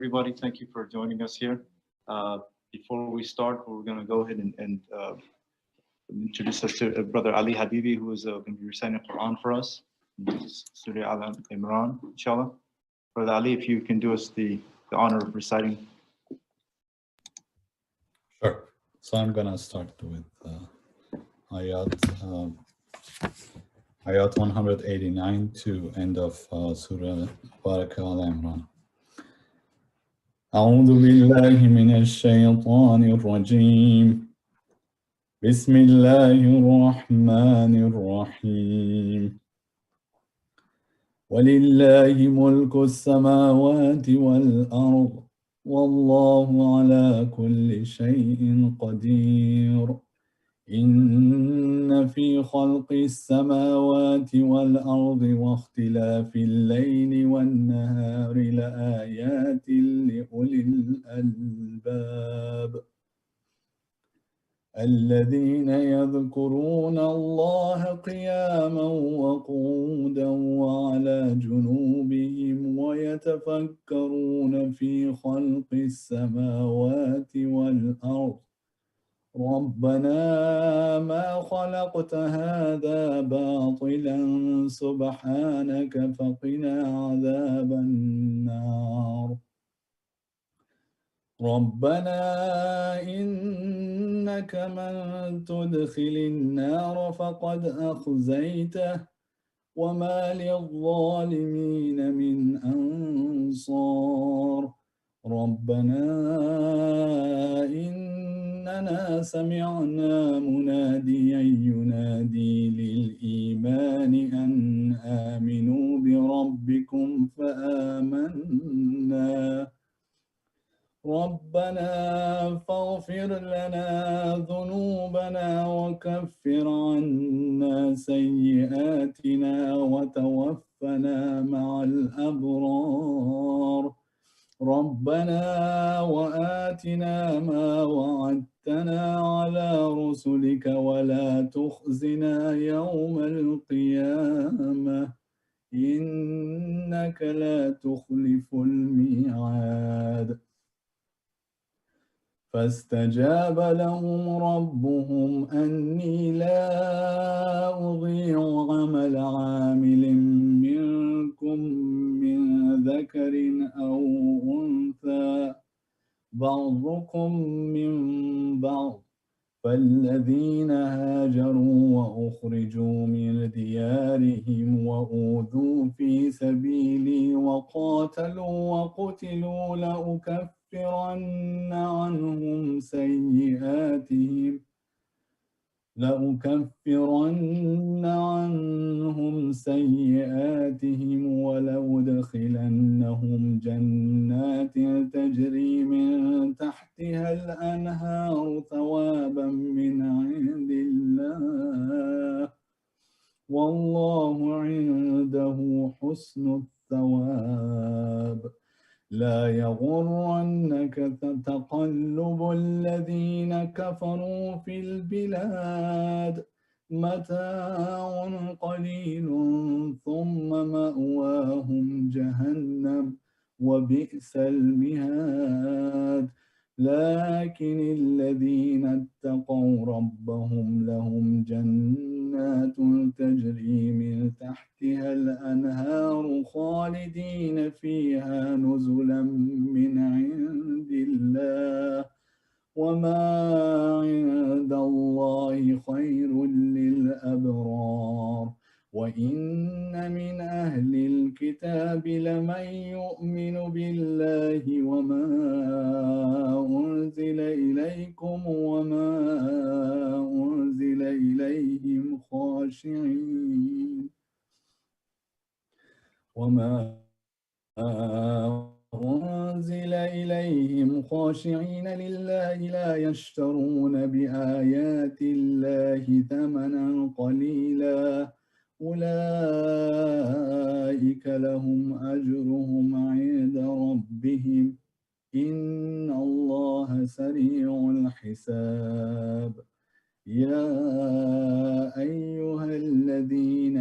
Everybody, thank you for joining us here. Before we start, we're going to go ahead and introduce us to Brother Ali Habibi, who is going to be reciting the Quran for us. Surah Al Imran, inshallah. Brother Ali, if you can do us the honor of reciting. Sure. So I'm going to start with ayat 189 to end of Surah Al Imran. أعوذ بالله من الشيطان الرجيم. بسم الله الرحمن الرحيم. ولله ملك السماوات والأرض والله على كل شيء قدير. إن في خلق السماوات والأرض واختلاف الليل والنهار لآيات لأولي الألباب الذين يذكرون الله قياما وقعودا وعلى جنوبهم ويتفكرون في خلق السماوات والأرض ربنا ما خلقت هذا باطلا سبحانك فقنا عذاب النار. ربنا إنك من تدخل النار فقد أخزيته وما للظالمين من أنصار. ربنا إننا سمعنا مناديا ينادي للإيمان أن آمنوا بربكم فآمنا. ربنا فاغفر لنا ذنوبنا وكفر عنا سيئاتنا وتوفنا مع الأبرار. ربنا وآتنا ما وعدتنا على رسلك ولا تخزنا يوم القيامة إنك لا تخلف الميعاد. فاستجاب لهم ربهم أني لا أضيع عمل عامل منكم من ذكر أو أنثى بعضكم من بعض فالذين هاجروا وأخرجوا من ديارهم وأوذوا في سبيلي وقاتلوا وقتلوا لأكفرن عنهم سيئاتهم ولأدخلنهم جنات تجري من تحتها الأنهار ثوابا من عند الله والله عنده حسن الثواب. لا يغرنك تقلب الذين كفروا في البلاد متاع قليل ثم مأواهم جهنم وبئس المهاد. لكن الذين اتقوا ربهم لهم جنات تجري من تحتها الأنهار خالدين فيها نزلا من عند الله وما عند الله خير للأبرار. وإن من أهل الكتاب لمن يؤمن بالله وما أنزل إليكم وما أنزل إليهم خاشعين لله لا يشترون بآيات الله ثمنا قليلا أولئك لهم أجرهم عند ربهم إن الله سريع الحساب. يا أيها الذين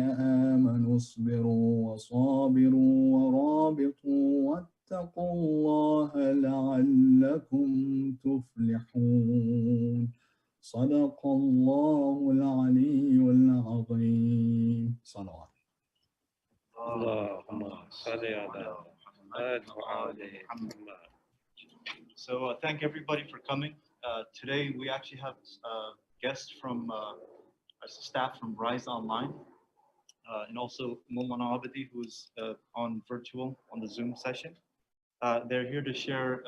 آمنوا اصبروا وصابروا ورابطوا واتقوا الله لعلكم تفلحون صدق الله العلي العظيم صلوات اللهم صل على محمد وعلى محمد. So thank everybody for coming. Today we actually have guests from staff from Rise Online, and also Mulana Abadi, who's on virtual on the Zoom session. They're here to share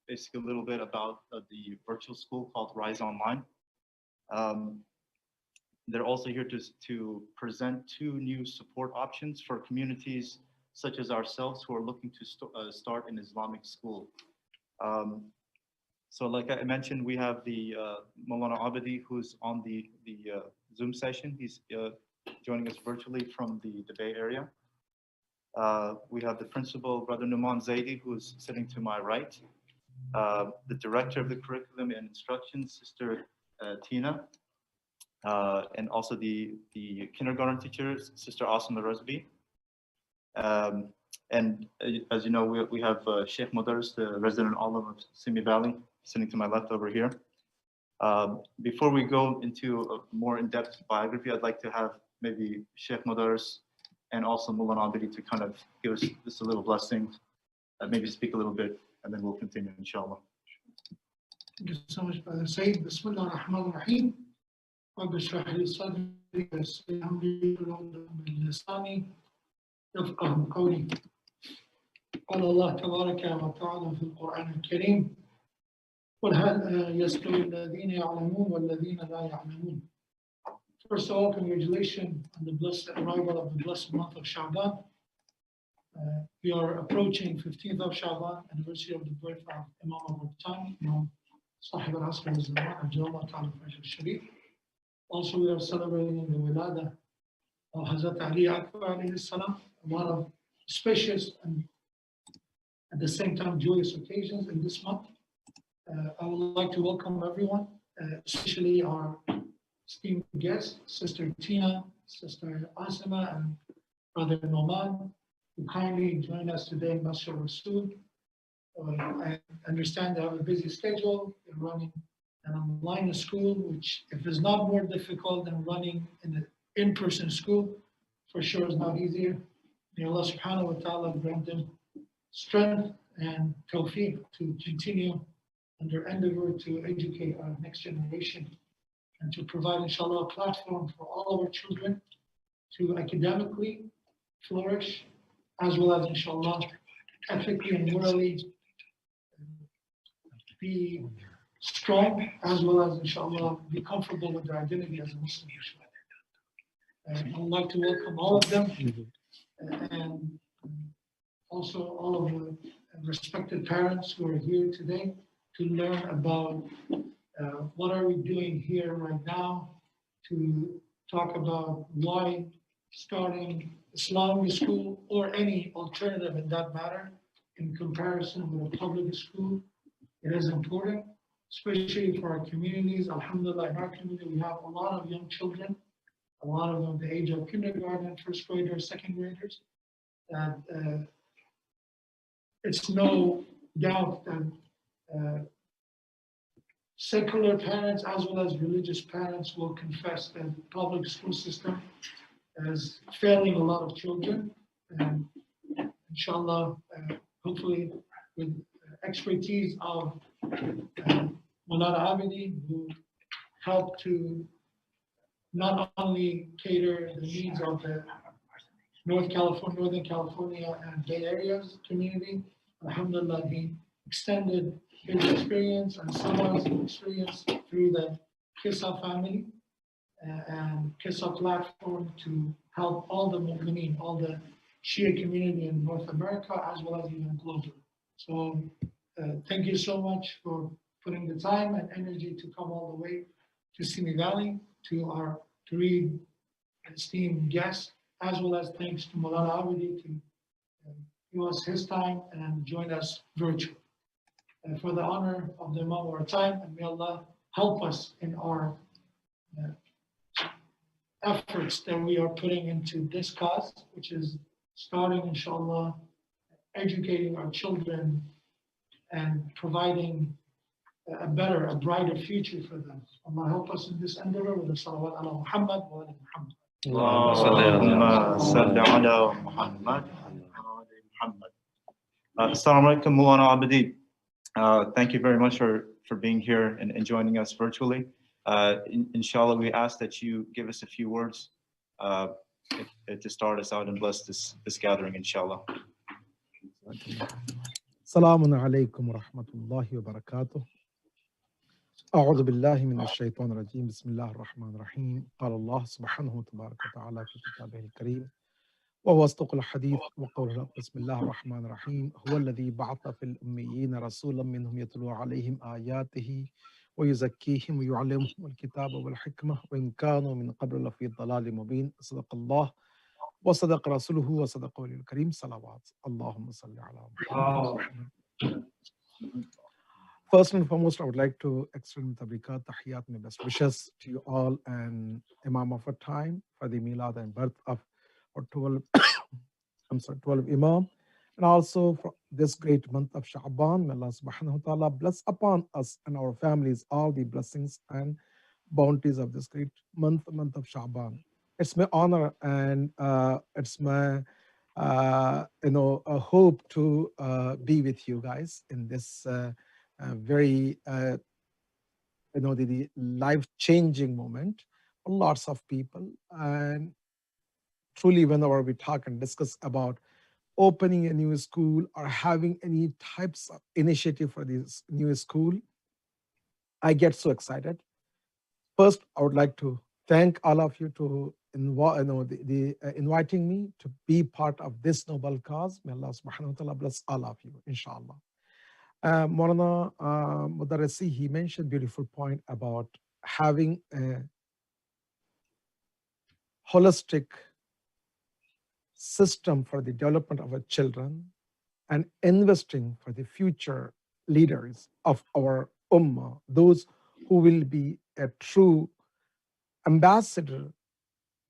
basically a little bit about the virtual school called Rise Online. They're also here to present two new support options for communities such as ourselves who are looking to start an Islamic school. So like I mentioned, we have the Maulana Abadi, who's on the Zoom session. He's joining us virtually from the Bay Area. We have the principal, Brother Numan Zaidi, who's sitting to my right. The director of the curriculum and instruction, Sister Tina. And also the kindergarten teacher, Sister Asma Razbi. And as you know, we have Sheikh Mudaris, the resident alim of Simi Valley, sitting to my left over here. Before we go into a more in-depth biography, I'd like to have maybe Sheikh Mudaris and also Mulana Abidi to kind of give us just a little blessing, maybe speak a little bit, and then we'll continue, inshallah. Thank you so much, Brother Said. Bismillah ar-Rahman ar-Rahim. رب اشرح لي صدري ويسر لي امري واحلل بلساني يفقهوا قولي. قال الله تبارك وتعالى في القرآن الكريم: قل هل يستوي الذين يعلمون والذين لا يعلمون. First of all, congratulations on the blessed arrival of the blessed month of Sha'ban. We are approaching 15th of Sha'ban, anniversary of the birth of Imam of our time, Imam Sahib al-Asr al-Zaman, Ajalla Ta'ala Fajr al-Sharif. Also, we are celebrating the Wilada of Hazrat Ali Akbar alayhi salam, a lot of auspicious and at the same time joyous occasions in this month. I would like to welcome everyone, especially our esteemed guests, Sister Tina, Sister Asima, and Brother Noman, who kindly joined us today in Masjid Rasul. I understand they have a busy schedule. They're running an online school, which if it's not more difficult than running in an in-person school, for sure is not easier. May Allah subhanahu wa ta'ala grant them strength and tawfiq to continue on their endeavor to educate our next generation and to provide, inshallah, a platform for all of our children to academically flourish, as well as, inshallah, ethically and morally be strong, as well as, inshallah, be comfortable with their identity as a Muslim. I would like to welcome all of them and also all of the respected parents who are here today to learn about what are we doing here right now, to talk about why starting Islamic school or any alternative in that matter in comparison with a public school. It is important, especially for our communities. Alhamdulillah, in our community, we have a lot of young children, a lot of them the age of kindergarten, first graders, second graders. And it's no doubt that secular parents as well as religious parents will confess that the public school system is failing a lot of children. And inshallah, hopefully with expertise of Maulana Abidi, who helped to not only cater the needs of the Northern California and Bay Areas community. Alhamdulillah, he extended his experience and someone's experience through the Kissa family and Kissa platform to help all the Mu'mineen, all the Shia community in North America, as well as even globally. So thank you so much for putting the time and energy to come all the way to Simi Valley, to our three esteemed guests, as well as thanks to Maulana Abidi to give us his time and join us virtually. And for the honor of the Imam of our time, and may Allah help us in our efforts that we are putting into this cause, which is starting, inshallah, educating our children and providing a better, a brighter future for them. Allah help us in this endeavor with the salawat ala Muhammad wa ala Muhammad. اللهم صل على محمد وعلى محمد. Assalamu alaikum, Mulana Abedi. Thank you very much for being here and joining us virtually. Inshallah, we ask that you give us a few words to start us out and bless this gathering, inshallah. Assalamu alaikum wa rahmatullahi wa barakatuh. أعوذ بالله من الشيطان الرجيم بسم الله الرحمن الرحيم قال الله سبحانه تبارك وتعالى في كتابه الكريم وهو أصدق الحديث وقوله بسم الله الرحمن الرحيم هو الذي بعث في الأميين رسولا منهم يتلو عليهم آياته ويزكيهم ويعلمهم الكتاب والحكمة وإن كانوا من قبل لفي ضلال مبين صدق الله وصدق رسوله وصدق ولي الكريم صلوات اللهم صل على محمد. First and foremost, I would like to extend tabrikat, tahiyat, my best wishes to you all and Imam of our time for the milad and birth of our 12 Imam, and also for this great month of Sha'ban. May Allah subhanahu wa ta'ala bless upon us and our families all the blessings and bounties of this great month of Sha'ban. It's my honor and it's my hope to be with you guys in this very the life-changing moment for lots of people. And truly, whenever we talk and discuss about opening a new school or having any types of initiative for this new school, I get so excited. First, I would like to thank all of you to inviting me to be part of this noble cause. May Allah subhanahu wa ta'ala bless all of you, inshallah. Maulana Mudarrisi, he mentioned a beautiful point about having a holistic system for the development of our children and investing for the future leaders of our ummah, those who will be a true ambassador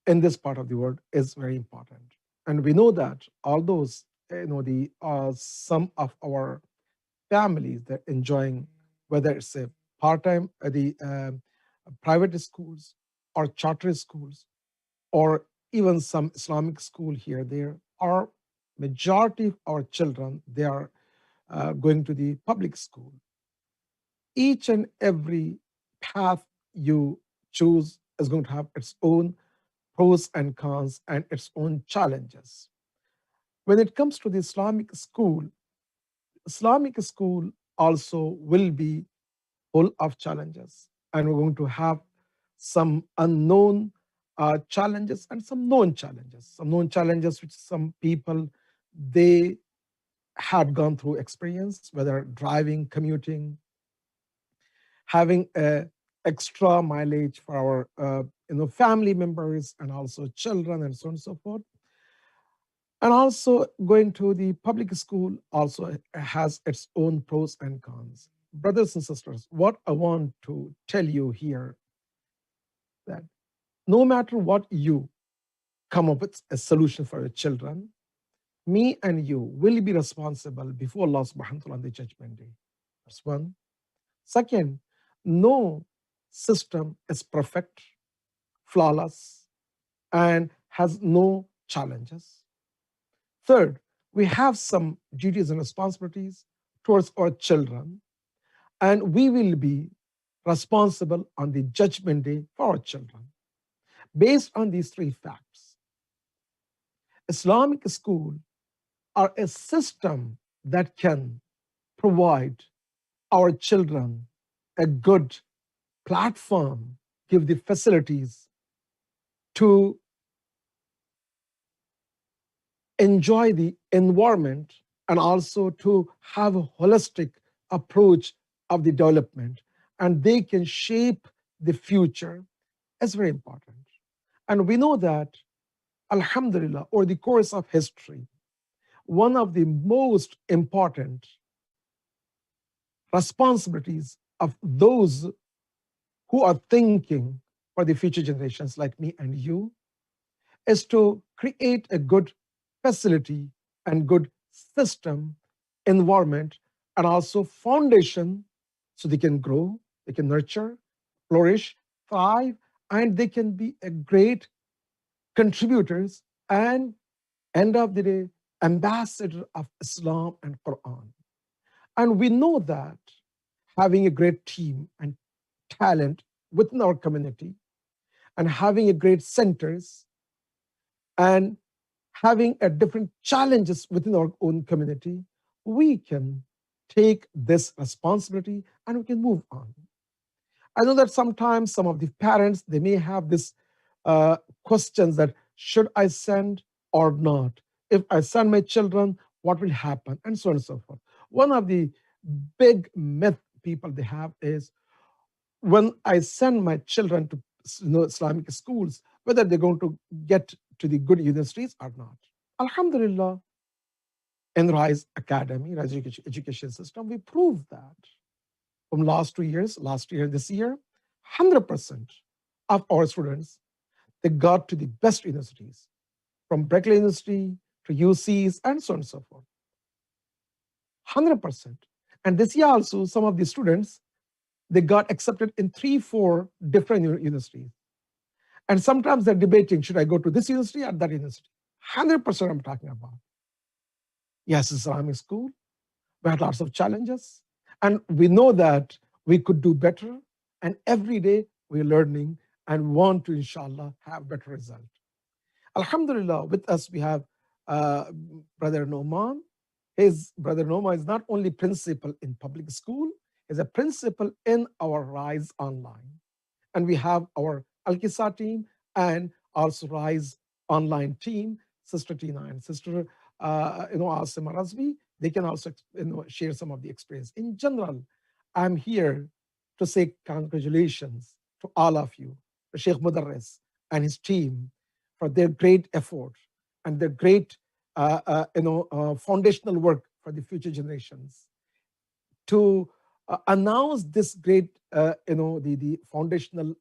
in this part of the world, is very important. And we know that all those, some of our families that enjoying, whether it's a part-time, private schools or charter schools, or even some Islamic school here, there are majority of our children, they are going to the public school. Each and every path you choose is going to have its own pros and cons and its own challenges. When it comes to the Islamic school also will be full of challenges, and we're going to have some unknown challenges and some known challenges. Some known challenges which some people, they had gone through experience, whether driving, commuting, having extra mileage for our family members and also children and so on and so forth. And also going to the public school also has its own pros and cons. Brothers and sisters, what I want to tell you here, that no matter what you come up with a solution for your children, me and you will be responsible before Allah subhanahu wa ta'ala on the judgment day. That's one. Second, no system is perfect, flawless, and has no challenges. Third, we have some duties and responsibilities towards our children, and we will be responsible on the judgment day for our children. Based on these three facts, Islamic school are a system that can provide our children a good platform, give the facilities to enjoy the environment and also to have a holistic approach of the development, and they can shape the future. Is very important. And we know that, alhamdulillah, over the course of history, one of the most important responsibilities of those who are thinking for the future generations like me and you is to create a good facility and good system, environment, and also foundation so they can grow, they can nurture, flourish, thrive, and they can be a great contributors and end of the day, ambassador of Islam and Quran. And we know that having a great team and talent within our community and having a great centers and having a different challenges within our own community, we can take this responsibility and we can move on. I know that sometimes some of the parents, they may have this questions that should I send or not? If I send my children, what will happen? And so on and so forth. One of the big myth people they have is when I send my children to Islamic schools, whether they're going to get to the good universities or not. Alhamdulillah, in Rise Academy, Rise education system, we proved that from last 2 years, last year, this year, 100% of our students, they got to the best universities, from Berkeley University to UCs and so on and so forth. 100%. And this year also, some of the students, they got accepted in 3-4 different universities. And sometimes they're debating, should I go to this university or that university? 100% I'm talking about. Yes, Islamic school. We had lots of challenges. And we know that we could do better. And every day we're learning and want to, inshallah, have better result. Alhamdulillah, with us we have Brother Noman. His Brother Noman is not only principal in public school, he's a principal in our Rise Online. And we have our Al-Qissa team and also Rise Online team, Sister Tina and Sister Asima Razvi. They can also share some of the experience. In general, I'm here to say congratulations to all of you, to Sheikh Mudarris and his team for their great effort and their great foundational work for the future generations. To announce this great, the foundational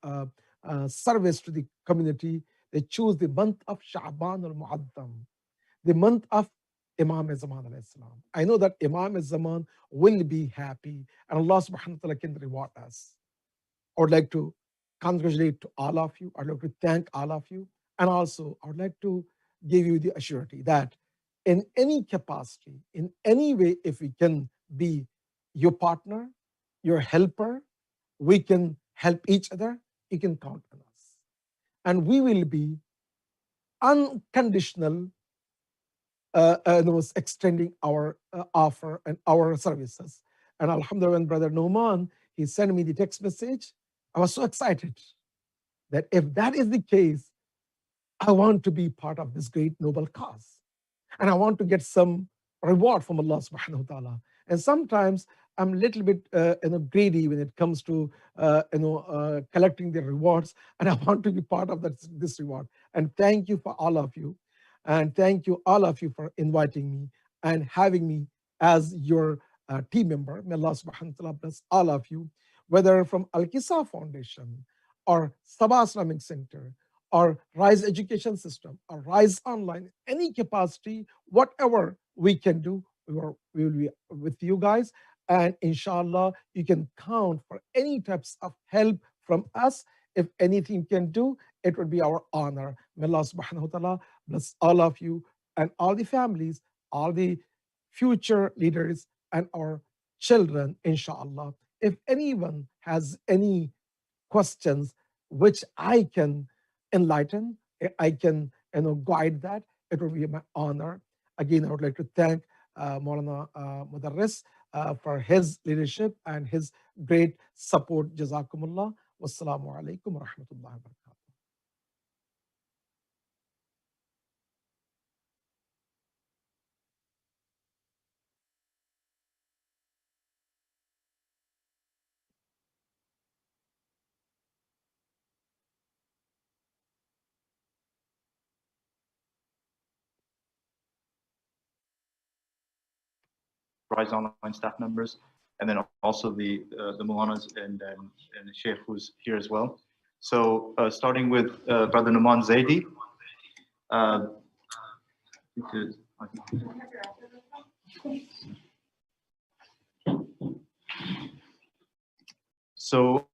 service to the community, they choose the month of Sha'ban al-Mu'addam, the month of Imam Zaman alayhi salam. I know that Imam Zaman will be happy and Allah subhanahu wa ta'ala can reward us. I would like to congratulate to all of you. I'd like to thank all of you. And also, I would like to give you the assurity that in any capacity, in any way, if we can be your partner, your helper, we can help each other, you can count on us. And we will be unconditional extending our offer and our services. And alhamdulillah, when Brother Noman, he sent me the text message, I was so excited that if that is the case, I want to be part of this great noble cause. And I want to get some reward from Allah subhanahu wa ta'ala. And sometimes I'm a little bit greedy when it comes to collecting the rewards, and I want to be part of this reward. And thank you for all of you. And thank you all of you for inviting me and having me as your team member. May Allah subhanahu wa ta'ala bless all of you, whether from Al-Qissa Foundation or Sabah Islamic Center or Rise Education System or Rise Online, any capacity, whatever we can do, we will be with you guys. And inshallah, you can count for any types of help from us. If anything can do, it would be our honor. May Allah subhanahu wa ta'ala bless all of you and all the families, all the future leaders and our children, inshallah. If anyone has any questions which I can enlighten, I can guide that, it will be my honor. Again, I would like to thank Maulana Mudarris for his leadership and his great support. Jazakumullah. Wassalamu alaikum wa rahmatullahi wa barakatuh. Rise Online staff members, and then also the Mulanas and the Sheikh who's here as well. So starting with Brother Numan Zaidi. So,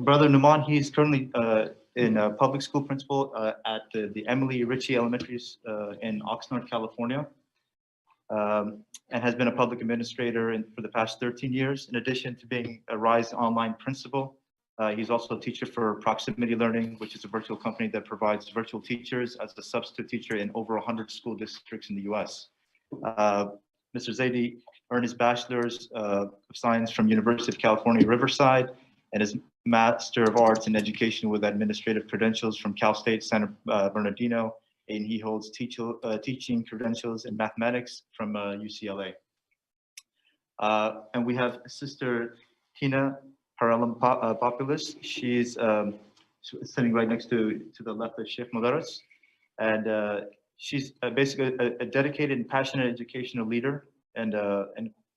Brother Numan, he's currently in a public school principal at the Emily Ritchie Elementary in Oxnard, California, and has been a public administrator for the past 13 years. In addition to being a RISE online principal, he's also a teacher for Proximity Learning, which is a virtual company that provides virtual teachers as a substitute teacher in over 100 school districts in the US. Mr. Zaidi earned his bachelor's of science from University of California, Riverside, and his Master of Arts in Education with administrative credentials from Cal State San Bernardino, and he holds teaching credentials in mathematics from UCLA. And we have Sister Tina Paralam Populous. She's sitting right next to the left of Sheikh Mudaris, and she's basically a dedicated and passionate educational leader and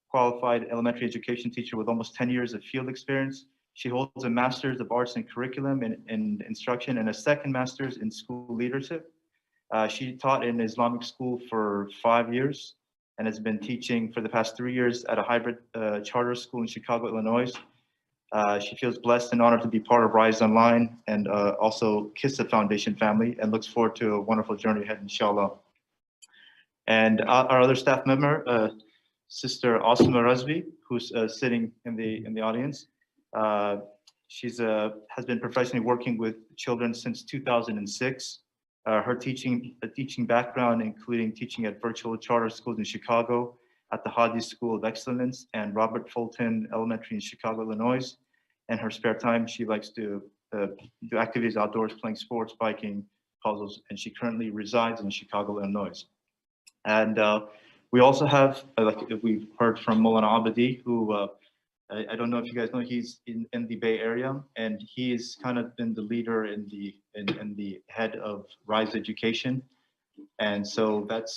qualified elementary education teacher with almost 10 years of field experience. She holds a Master's of Arts in Curriculum and Instruction and a second Master's in School Leadership. She taught in Islamic school for 5 years and has been teaching for the past 3 years at a hybrid charter school in Chicago, Illinois. She feels blessed and honored to be part of Rise Online and also KISSA Foundation family, and looks forward to a wonderful journey ahead, inshallah. And our other staff member, Sister Asma Razvi, who's sitting in the audience. She's has been professionally working with children since 2006. Her teaching background, including teaching at virtual charter schools in Chicago, at the Hadi School of Excellence and Robert Fulton Elementary in Chicago, Illinois. In her spare time, she likes to do activities outdoors, playing sports, biking, puzzles, and she currently resides in Chicago, Illinois. And we also have, like we've heard from Maulana Abadi, who I don't know if you guys know, he's in the Bay Area, and he's kind of been the leader in the head of Rise Education. And so that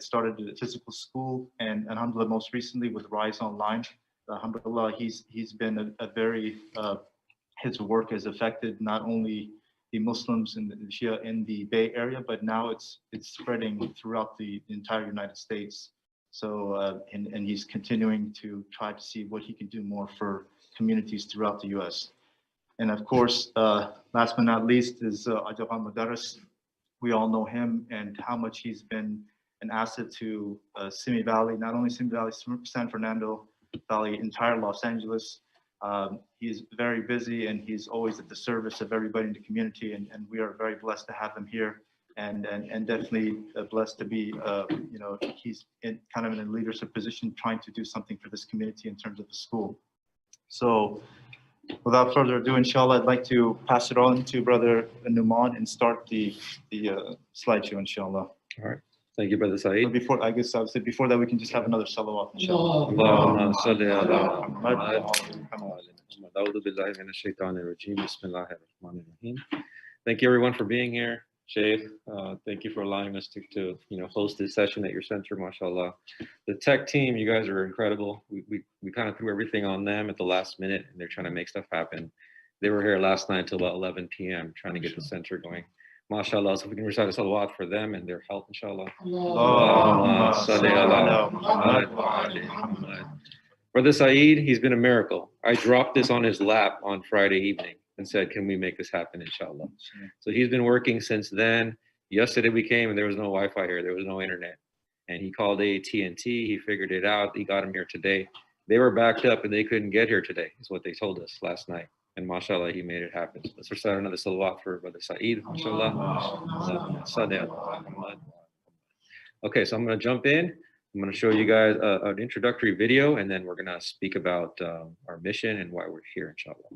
started at a physical school, and alhamdulillah, most recently with Rise Online. Alhamdulillah, he's been a very, his work has affected not only the Muslims in the Shia in the Bay Area, but now it's spreading throughout the entire United States. So, and he's continuing to try to see what he can do more for communities throughout the US. And of course, last but not least is Ajaban Mudaris. We all know him and how much he's been an asset to Simi Valley, not only Simi Valley, San Fernando Valley, entire Los Angeles. He's very busy and he's always at the service of everybody in the community, and we are very blessed to have him here, and definitely blessed to be, you know, he's kind of in a leadership position trying to do something for this community in terms of the school. So without further ado, inshallah, I'd like to pass it on to Brother Numan and start the slideshow, inshallah. All right. Thank you, Brother Saeed. But before, I guess I would say before that, we can just have another salawat, inshallah. Allahumma salli ala Muhammad. A'udhu billahi minash shaitanir rajeem. Bismillahir rahmanir rahim. Thank you, everyone, for being here. Sheikh, thank you for allowing us to host this session at your center, mashallah. The tech team, you guys are incredible. We kind of threw everything on them at the last minute, and they're trying to make stuff happen. They were here last night until about 11 p.m. trying to get the center going. MashaAllah, so if we can recite a salawat for them and their health, inshallah. Allahumma salli ala Muhammad wa ali Muhammad. Brother Saeed, he's been a miracle. I dropped this on his lap on Friday evening and said, can we make this happen, inshallah? So he's been working since then. Yesterday we came and there was no Wi-Fi here, there was no internet. And he called AT&T, he figured it out, he got him here today. They were backed up and they couldn't get here today, is what they told us last night. And mashallah, he made it happen. Let's recite another salawat for Brother Saeed, mashallah. Okay, so I'm going to jump in. I'm going to show you guys an introductory video, and then we're going to speak about our mission and why we're here, inshallah.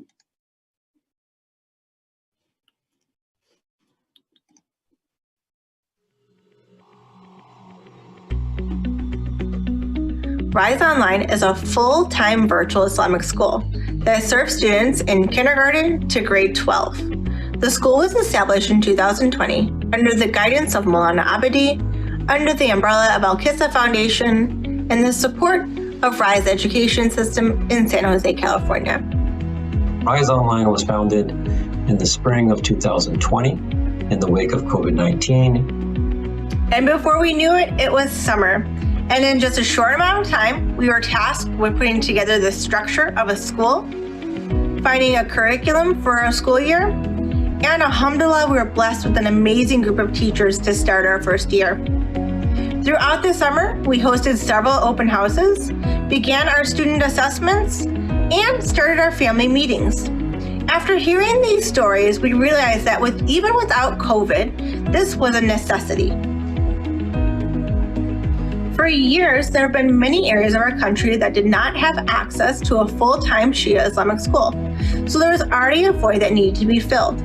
Rise Online is a full-time virtual Islamic school that serves students in kindergarten to grade 12. The school was established in 2020 under the guidance of Maulana Abadi, under the umbrella of Al-Kissa Foundation, and the support of Rise Education System in San Jose, California. Rise Online was founded in the spring of 2020 in the wake of COVID-19. And before we knew it, it was summer. And in just a short amount of time, we were tasked with putting together the structure of a school, finding a curriculum for our school year, and alhamdulillah, we were blessed with an amazing group of teachers to start our first year. Throughout the summer, we hosted several open houses, began our student assessments, and started our family meetings. After hearing these stories, we realized that even without COVID, this was a necessity. For years, there have been many areas of our country that did not have access to a full-time Shia Islamic school, so there was already a void that needed to be filled.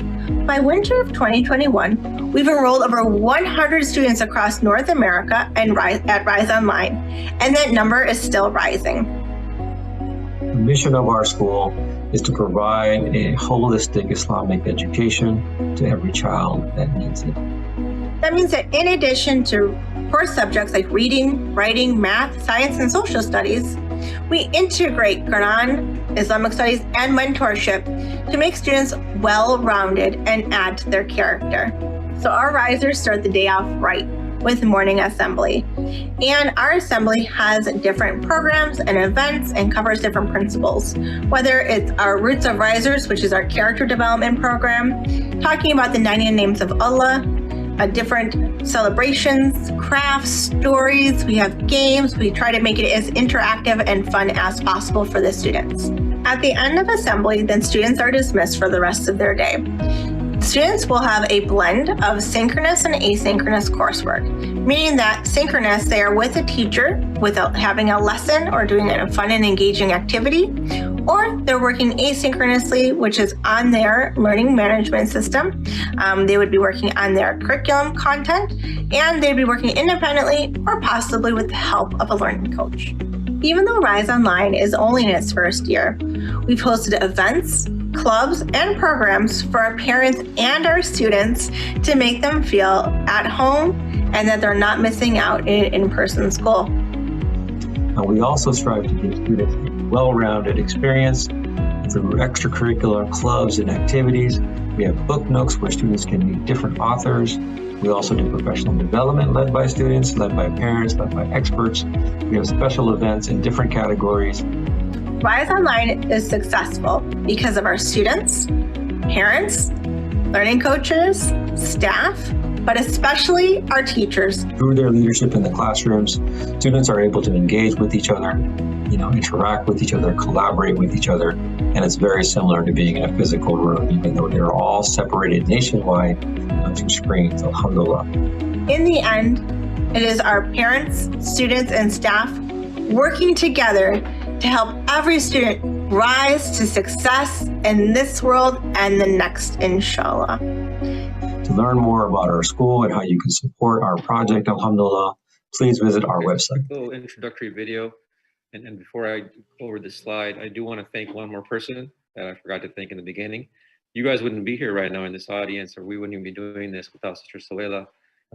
By winter of 2021, we've enrolled over 100 students across North America and at Rise Online, and that number is still rising. The mission of our school is to provide a holistic Islamic education to every child that needs it. That means that in addition to core subjects like reading, writing, math, science, and social studies, we integrate Quran, Islamic studies, and mentorship to make students well-rounded and add to their character. So our risers start the day off right with morning assembly. And our assembly has different programs and events and covers different principles, whether it's our Roots of Risers, which is our character development program, talking about the 99 names of Allah, different celebrations, crafts, stories, we have games, we try to make it as interactive and fun as possible for the students. At the end of assembly, then students are dismissed for the rest of their day. Students will have a blend of synchronous and asynchronous coursework, meaning that synchronous, they are with a teacher without having a lesson or doing a fun and engaging activity, or they're working asynchronously, which is on their learning management system. They would be working on their curriculum content, and they'd be working independently or possibly with the help of a learning coach. Even though Rise Online is only in its first year, we've hosted events, clubs, and programs for our parents and our students to make them feel at home and that they're not missing out in an in-person school. And we also strive to give students a well-rounded experience through extracurricular clubs and activities. We have book nooks where students can meet different authors. We also do professional development led by students, led by parents, led by experts. We have special events in different categories. Rise Online is successful because of our students, parents, learning coaches, staff, but especially our teachers. Through their leadership in the classrooms, students are able to engage with each other, interact with each other, collaborate with each other, and it's very similar to being in a physical room, even though they're all separated nationwide through screens, alhamdulillah. In the end, it is our parents, students, and staff working together to help every student rise to success in this world and the next, inshallah. To learn more about our school and how you can support our project, alhamdulillah, please visit our website. A little introductory video. And before I go over this slide, I do want to thank one more person that I forgot to thank in the beginning. You guys wouldn't be here right now in this audience, or we wouldn't even be doing this without Sister Soela.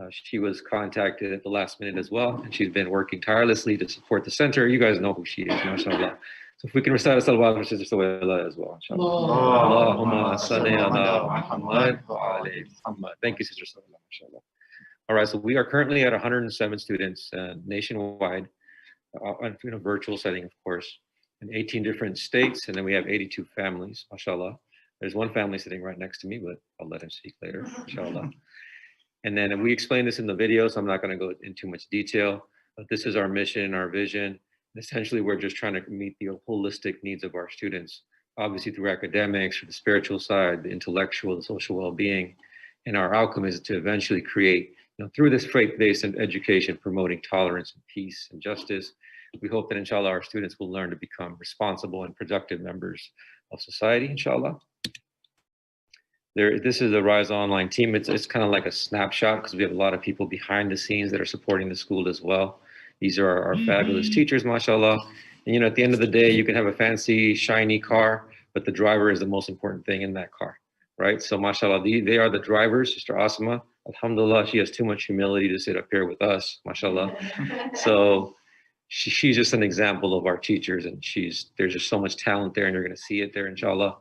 She was contacted at the last minute as well, and she's been working tirelessly to support the center. You guys know who she is, mashallah. So if we can recite a salawat for Sister Soela as well, inshallah. Allahumma salli ala Muhammad wa alayhi Muhammad. Thank you, Sister Soela, mashallah. All right, so we are currently at 107 students nationwide, in a virtual setting, of course, in 18 different states, and then we have 82 families, mashallah. There's one family sitting right next to me, but I'll let him speak later, inshallah. And then we explained this in the video, so I'm not going to go into too much detail, but this is our mission, our vision. Essentially, we're just trying to meet the holistic needs of our students, obviously through academics, through the spiritual side, the intellectual, the social well-being. And our outcome is to eventually create, through this faith-based education, promoting tolerance and peace and justice. We hope that, inshallah, our students will learn to become responsible and productive members of society, inshallah. This is the Rise Online team. It's kind of like a snapshot because we have a lot of people behind the scenes that are supporting the school as well. These are our fabulous teachers, mashallah. And at the end of the day, you can have a fancy, shiny car, but the driver is the most important thing in that car, right? So mashallah, they are the drivers. Sister Asma, alhamdulillah, she has too much humility to sit up here with us, mashallah. So she's just an example of our teachers, and there's just so much talent there, and you're gonna see it there, inshallah.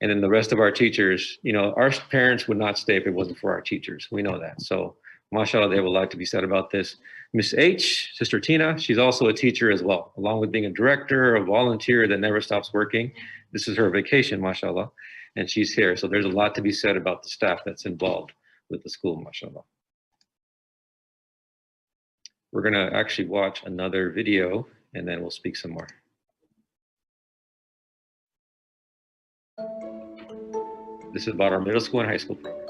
And then the rest of our teachers, our parents would not stay if it wasn't for our teachers. We know that. So MashaAllah, they have a lot to be said about this. Miss H, Sister Tina, she's also a teacher as well, along with being a director, a volunteer that never stops working. This is her vacation, MashaAllah, and she's here. So there's a lot to be said about the staff that's involved with the school, MashaAllah. We're gonna actually watch another video and then we'll speak some more. This is about our middle school and high school program.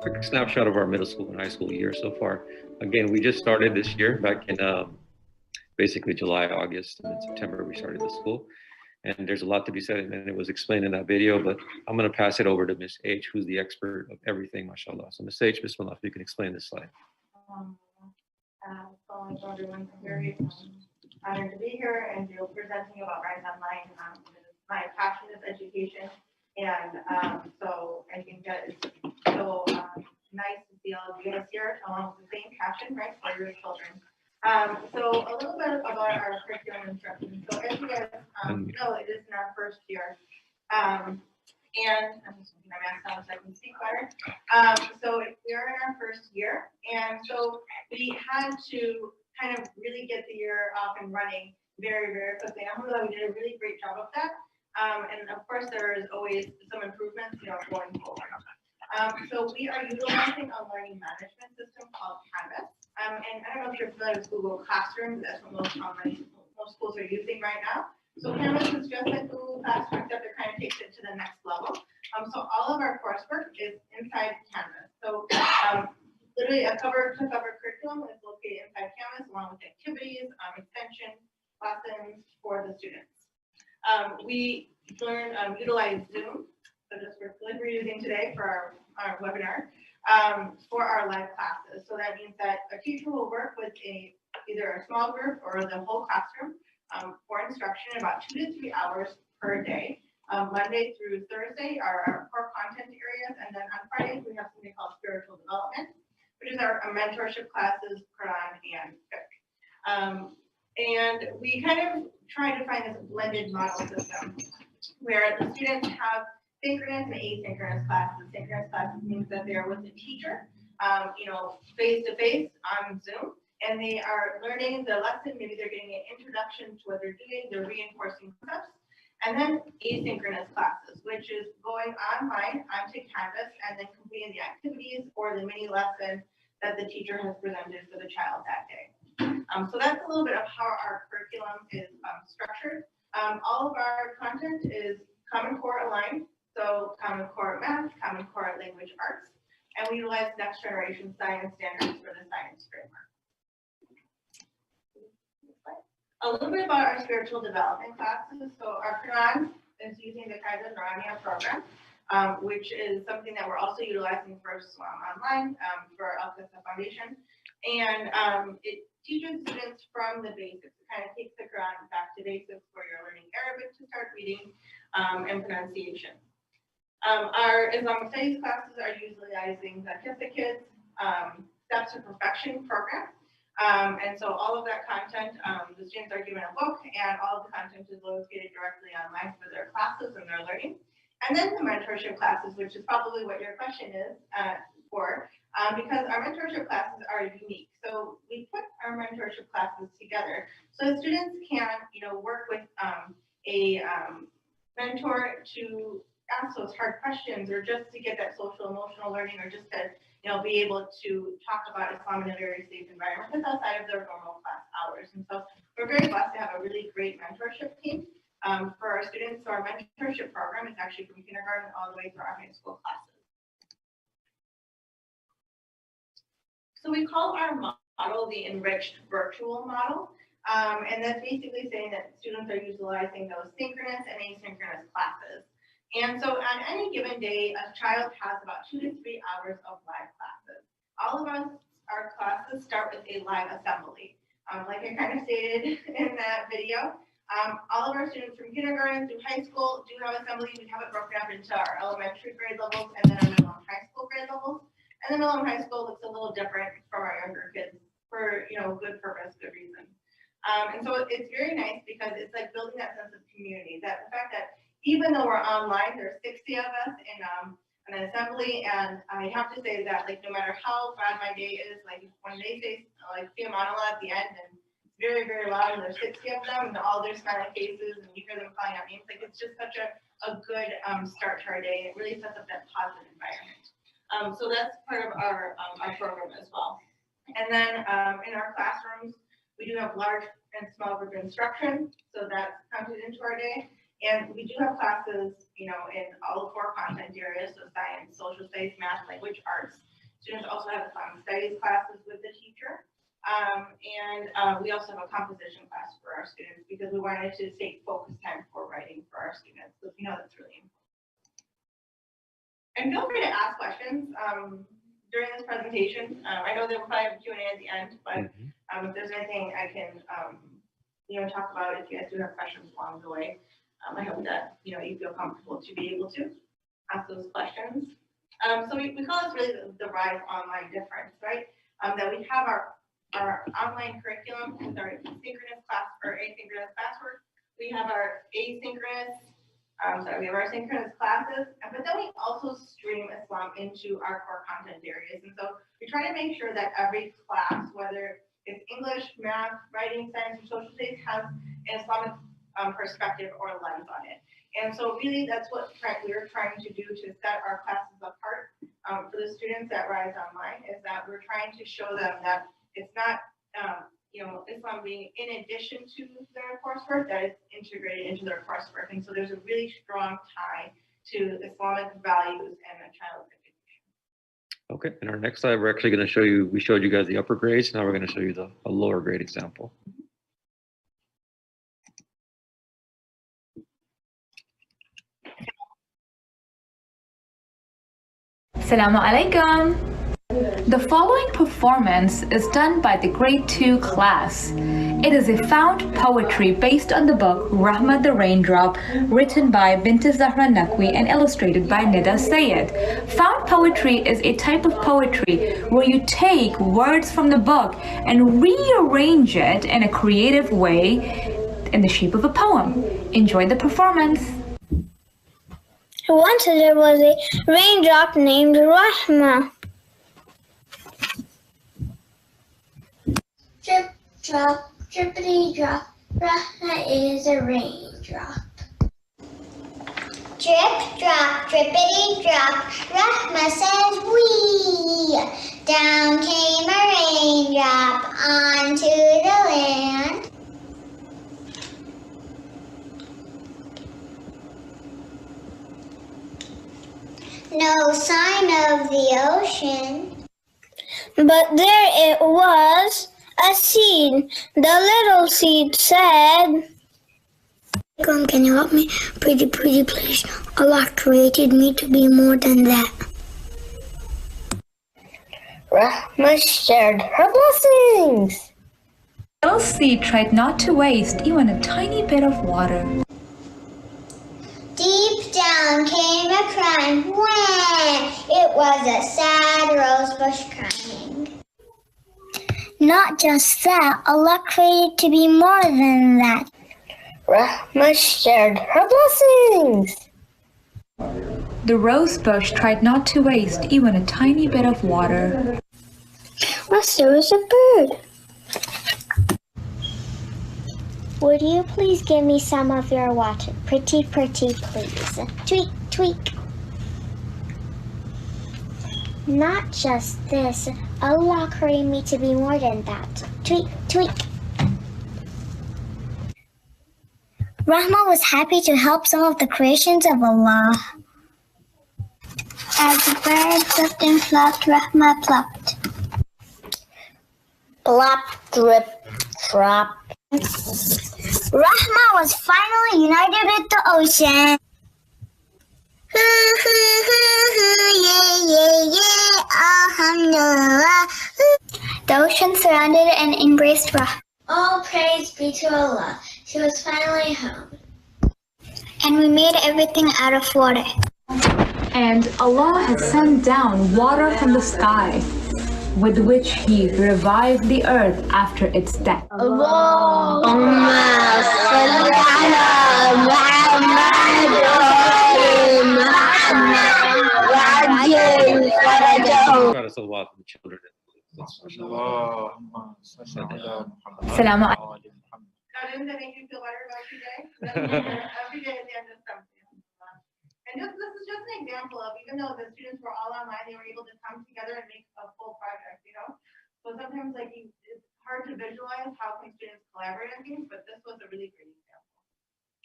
Quick snapshot of our middle school and high school year so far. Again, we just started this year back in basically July, August, and in September we started the school. And there's a lot to be said, and it was explained in that video, but I'm gonna pass it over to Miss H, who's the expert of everything, mashallah. So Miss H, Bismillah, if you can explain this slide. Following everyone, I'm very honored to be here and presenting about Rise Online. My passion is education, and so I think that it's so nice to see all of you guys here along with the same passion, right, for your children. So a little bit about our curriculum instruction. So as you guys know, it is in our first year. And I'm just putting my mask on so I can speak better. So we are in our first year, and so we had to kind of really get the year off and running very, very quickly. And alhamdulillah, we did a really great job of that. And of course, there is always some improvements, going forward. So we are utilizing a learning management system called Canvas. And I don't know if you're familiar with Google Classroom. That's what most schools are using right now. So Canvas is just like Google Classroom, except it kind of takes it to the next level. So all of our coursework is inside Canvas. So literally a cover-to-cover curriculum is located inside Canvas, along with activities, extension lessons for the students. We utilize Zoom, so just like we're using today for our webinar, for our live classes. So that means that a teacher will work with either a small group or the whole classroom for instruction about 2 to 3 hours per day. Monday through Thursday are our core content areas, and then on Fridays we have something called spiritual development, which is our mentorship classes, Quran and fiqh. And we kind of try to find this blended model system where the students have synchronous and asynchronous classes. Synchronous classes means that they're with the teacher, face to face on Zoom, and they are learning the lesson. Maybe they're getting an introduction to what they're doing, they're reinforcing concepts. And then asynchronous classes, which is going online onto Canvas and then completing the activities or the mini lesson that the teacher has presented for the child that day. So that's a little bit of how our curriculum is structured. All of our content is Common Core aligned, so Common Core Math, Common Core Language Arts, and we utilize next generation science standards for the science framework. A little bit about our spiritual development classes. So our Quran is using the Kaizen Rania program, which is something that we're also utilizing for Islam Online for Al-Qasam Foundation. And it teaches students from the basics. It kind of takes the Quran back to basics where you're learning Arabic to start reading and pronunciation. Our Islamic studies classes are utilizing the Kids Steps to Perfection program. And so all of that content, the students are given a book and all of the content is located directly online for their classes and their learning. And then the mentorship classes, which is probably what your question is because our mentorship classes are unique. So we put our mentorship classes together so students can, work with a mentor to ask those hard questions or just to get that social emotional learning or just to be able to talk about Islam in a very safe environment that's outside of their normal class hours. And so we're very blessed to have a really great mentorship team for our students. So our mentorship program is actually from kindergarten all the way through our high school classes. So we call our model the enriched virtual model. And that's basically saying that students are utilizing those synchronous and asynchronous classes. And so on any given day, a child has about 2 to 3 hours of live classes. All of our classes start with a live assembly. Like I kind of stated in that video, all of our students from kindergarten through high school do have assembly. We have it broken up into our elementary grade levels and then our middle and high school grade levels. And the middle and high school looks a little different from our younger kids for good purpose, good reason. And so it's very nice because it's like building that sense of community. That the fact that even though we're online, there's 60 of us in an assembly, and I have to say that no matter how bad my day is, when they say Fiamanala at the end, and it's very, very loud, and there's 60 of them, and all their smiling faces, and you hear them calling out names, it's just such a good start to our day. It really sets up that positive environment. So that's part of our program as well. And then in our classrooms, we do have large and small group instruction, so that's counted into our day. And we do have classes, in all 4 content areas, so science, social studies, math, language, arts. Students also have Islamic studies classes with the teacher. And we also have a composition class for our students because we wanted to take focus time for writing for our students, because we know that's really important. And feel free to ask questions during this presentation. I know that we'll probably have Q&A at the end, but if there's anything I can, talk about, if you guys do have questions along the way. I hope that you feel comfortable to be able to ask those questions. So we call this really the RISE online difference, right? That we have our online curriculum with our synchronous class or asynchronous classwork. We have our asynchronous, we have our synchronous classes, but then we also stream Islam into our core content areas. And so we try to make sure that every class, whether it's English, math, writing, science, or social studies, has an Islamic perspective or lens on it. And so really that's what we're trying to do to set our classes apart for the students at Rise Online, is that we're trying to show them that it's not, Islam being in addition to their coursework, that it's integrated into their coursework. And so there's a really strong tie to Islamic values and a child's education. Okay, in our next slide, we're actually going to show you, we showed you guys the upper grades. Now we're going to show you a lower grade example. Assalamu alaikum. The following performance is done by the grade 2 class. It is a found poetry based on the book Rahmat the Raindrop, written by Bint Zahra Naqvi and illustrated by Nida Sayed. Found poetry is a type of poetry where you take words from the book and rearrange it in a creative way in the shape of a poem. Enjoy the performance. Once there was a raindrop named Rahma. Drip, drop, drippity drop, Rahma is a raindrop. Drip, drop, drippity drop, Rahma says wee. Down came a raindrop onto the land. No sign of the ocean. But there it was, a seed. The little seed said, can you help me? Pretty please. Allah created me to be more than that. Rahma shared her blessings. Little seed tried not to waste even a tiny bit of water. Deep down came a crying. Wah! It was a sad rosebush crying. Not just that, Allah created to be more than that. Rahma shared her blessings. The rose bush tried not to waste even a tiny bit of water. There was a bird. Would you please give me some of your water? Pretty, please. Tweak, tweak. Not just this. Allah created me to be more than that. Tweak, tweak. Rahma was happy to help some of the creations of Allah. As the bird flipped and flopped, Rahma plopped. Plop, drip, drop. Rahma was finally united with the ocean. Alhamdulillah. The ocean surrounded and embraced Rahma. All praise be to Allah. She was finally home. And we made everything out of water. And Allah has sent down water from the sky, with which He revived the earth after its death. Taught us a lot from children. Assalamu alaikum. Doesn't that make you feel better about your day? Every day at the end of something. And this is just an example of, even though the students were all online, they were able to come together and make a full project, you know? So sometimes it's hard to visualize how can students collaborate on things, but this was a really great example.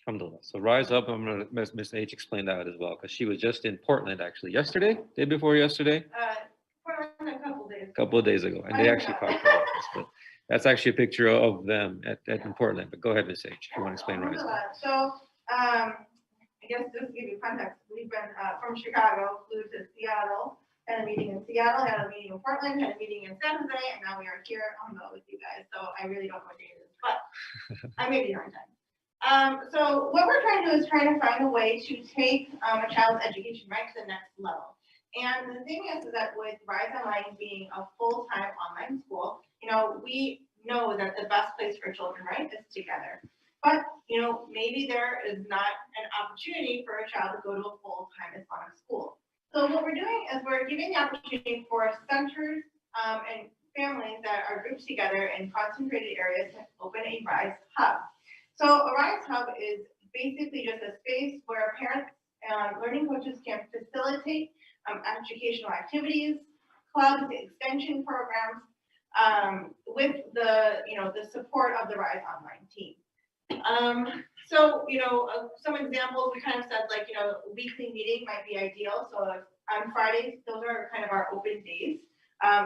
Alhamdulillah. So Rise Up, I'm going to let Miss H explain that as well, because she was just in Portland actually yesterday, day before yesterday. Portland a couple of days ago, and they actually talked about this, but that's actually a picture of them at in Portland. But go ahead, Miss H, if you want to explain Rise Up. So, I guess just to give you context, we've been from Chicago, flew to Seattle, had a meeting in Seattle, had a meeting in Portland, had a meeting in San Jose, and now we are here on the with you guys. So I really don't know what day it is, but I may be on time. So what we're trying to do is try to find a way to take a child's education right to the next level. And the thing is that with Rise Online being a full-time online school, you know, we know that the best place for children, right, is together. But, you know, maybe there is not an opportunity for a child to go to a full-time Islamic school. So what we're doing is we're giving the opportunity for centers and families that are grouped together in concentrated areas to open a Rise Hub. So a Rise Hub is basically just a space where parents and learning coaches can facilitate educational activities, clubs, extension programs, with the, you know, the support of the Rise Online team. So, you know, some examples, we kind of said, like, you know, weekly meeting might be ideal. So on Fridays, those are kind of our open days.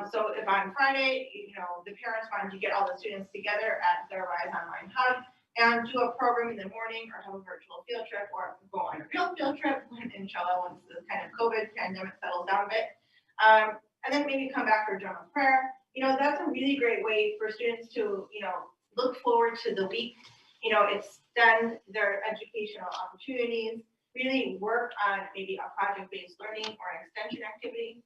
So if on Friday, you know, the parents wanted to get all the students together at their Rise Online Hub and do a program in the morning or have a virtual field trip or go on a real field trip, inshallah, once the kind of COVID pandemic settles down a bit. And then maybe come back for general prayer. You know, that's a really great way for students to, you know, look forward to the week, you know, extend their educational opportunities, really work on maybe a project-based learning or an extension activity,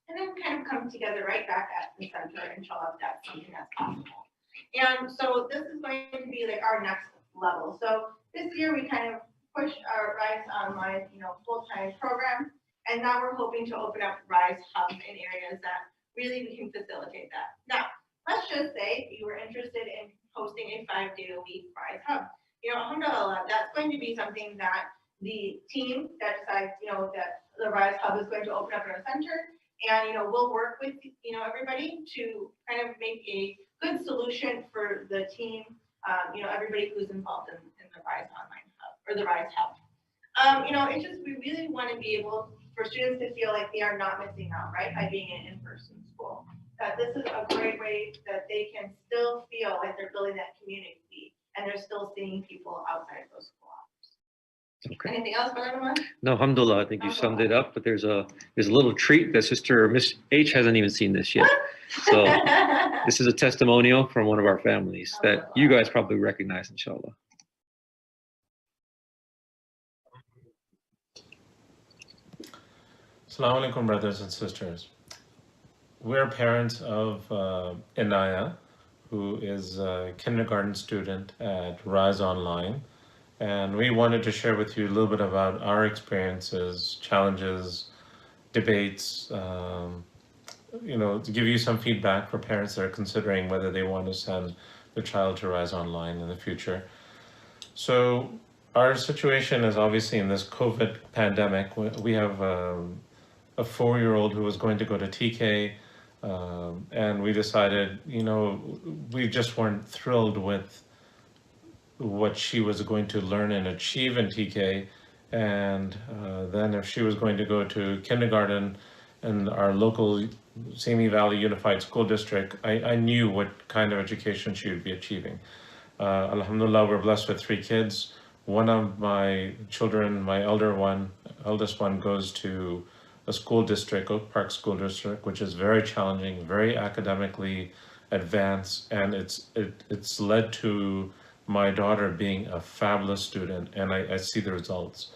and then kind of come together right back at the center, inshallah, if that's something that's possible. And so this is going to be like our next level. So this year we kind of pushed our Rise Online, you know, full-time program, and now we're hoping to open up Rise Hubs in areas that really we can facilitate that. Now, let's just say you were interested in hosting a 5-day-a-week Rise Hub. You know, alhamdulillah, that's going to be something that the team that decides, you know, that the Rise Hub is going to open up in our center, and, you know, we'll work with, you know, everybody to kind of make a good solution for the team, you know, everybody who's involved in the Rise Online Hub or the Rise Hub. You know, it's just, we really want to be able for students to feel like they are not missing out, right, by being in in-person school. that this is a great way that they can still feel like they're building that community and they're still seeing people outside those school hours. Okay. Anything else, Brother Lamar? No, alhamdulillah, I think you summed it up, but there's a little treat that Sister Miss H hasn't even seen this yet. So this is a testimonial from one of our families that you guys probably recognize, inshallah. Assalamu alaikum, brothers and sisters. We're parents of Inaya, who is a kindergarten student at Rise Online. And we wanted to share with you a little bit about our experiences, challenges, debates, to give you some feedback for parents that are considering whether they want to send their child to Rise Online in the future. So our situation is obviously in this COVID pandemic. We have a 4-year-old who was going to go to TK, and we decided, we just weren't thrilled with what she was going to learn and achieve in TK. And then if she was going to go to kindergarten in our local Simi Valley Unified School District, I knew what kind of education she would be achieving. Alhamdulillah, we're blessed with 3 kids. One of my children, my eldest one, goes to a school district, Oak Park School District, which is very challenging, very academically advanced, and it's led to my daughter being a fabulous student, and I see the results.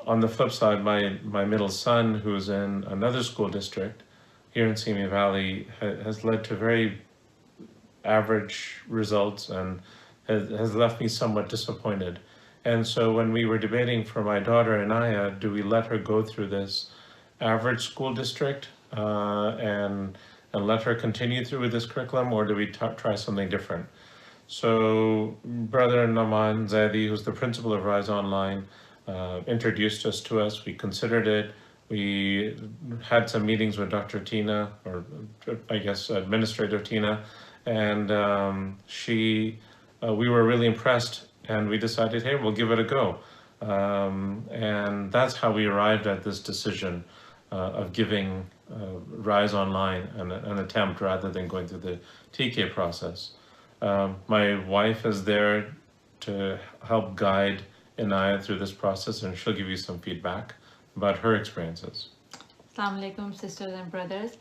On the flip side, my middle son, who's in another school district here in Simi Valley, has led to very average results and has left me somewhat disappointed. And so when we were debating for my daughter, Inaya, do we let her go through this average school district and let her continue through with this curriculum, or do we try something different? So Brother Naman Zaidi, who's the principal of Rise Online, introduced us to us. We considered it. We had some meetings with Dr. Tina, or I guess Administrator Tina, and we were really impressed, and we decided, hey, we'll give it a go. And that's how we arrived at this decision of giving Rise Online an attempt rather than going through the TK process. My wife is there to help guide Inaya through this process, and she'll give you some feedback about her experiences. Assalamu alaikum, sisters and brothers.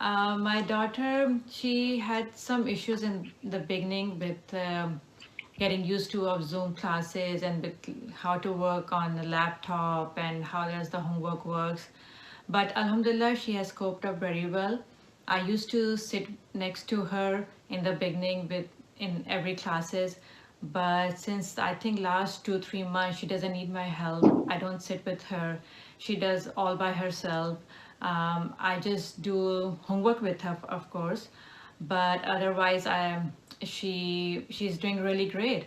My daughter, she had some issues in the beginning with getting used to of Zoom classes and with how to work on the laptop and how does the homework works. But alhamdulillah, she has coped up very well. I used to sit next to her in the beginning in every classes, but since I think last 2-3 months, she doesn't need my help. I don't sit with her. She does all by herself. I just do homework with her, of course, but otherwise she's doing really great.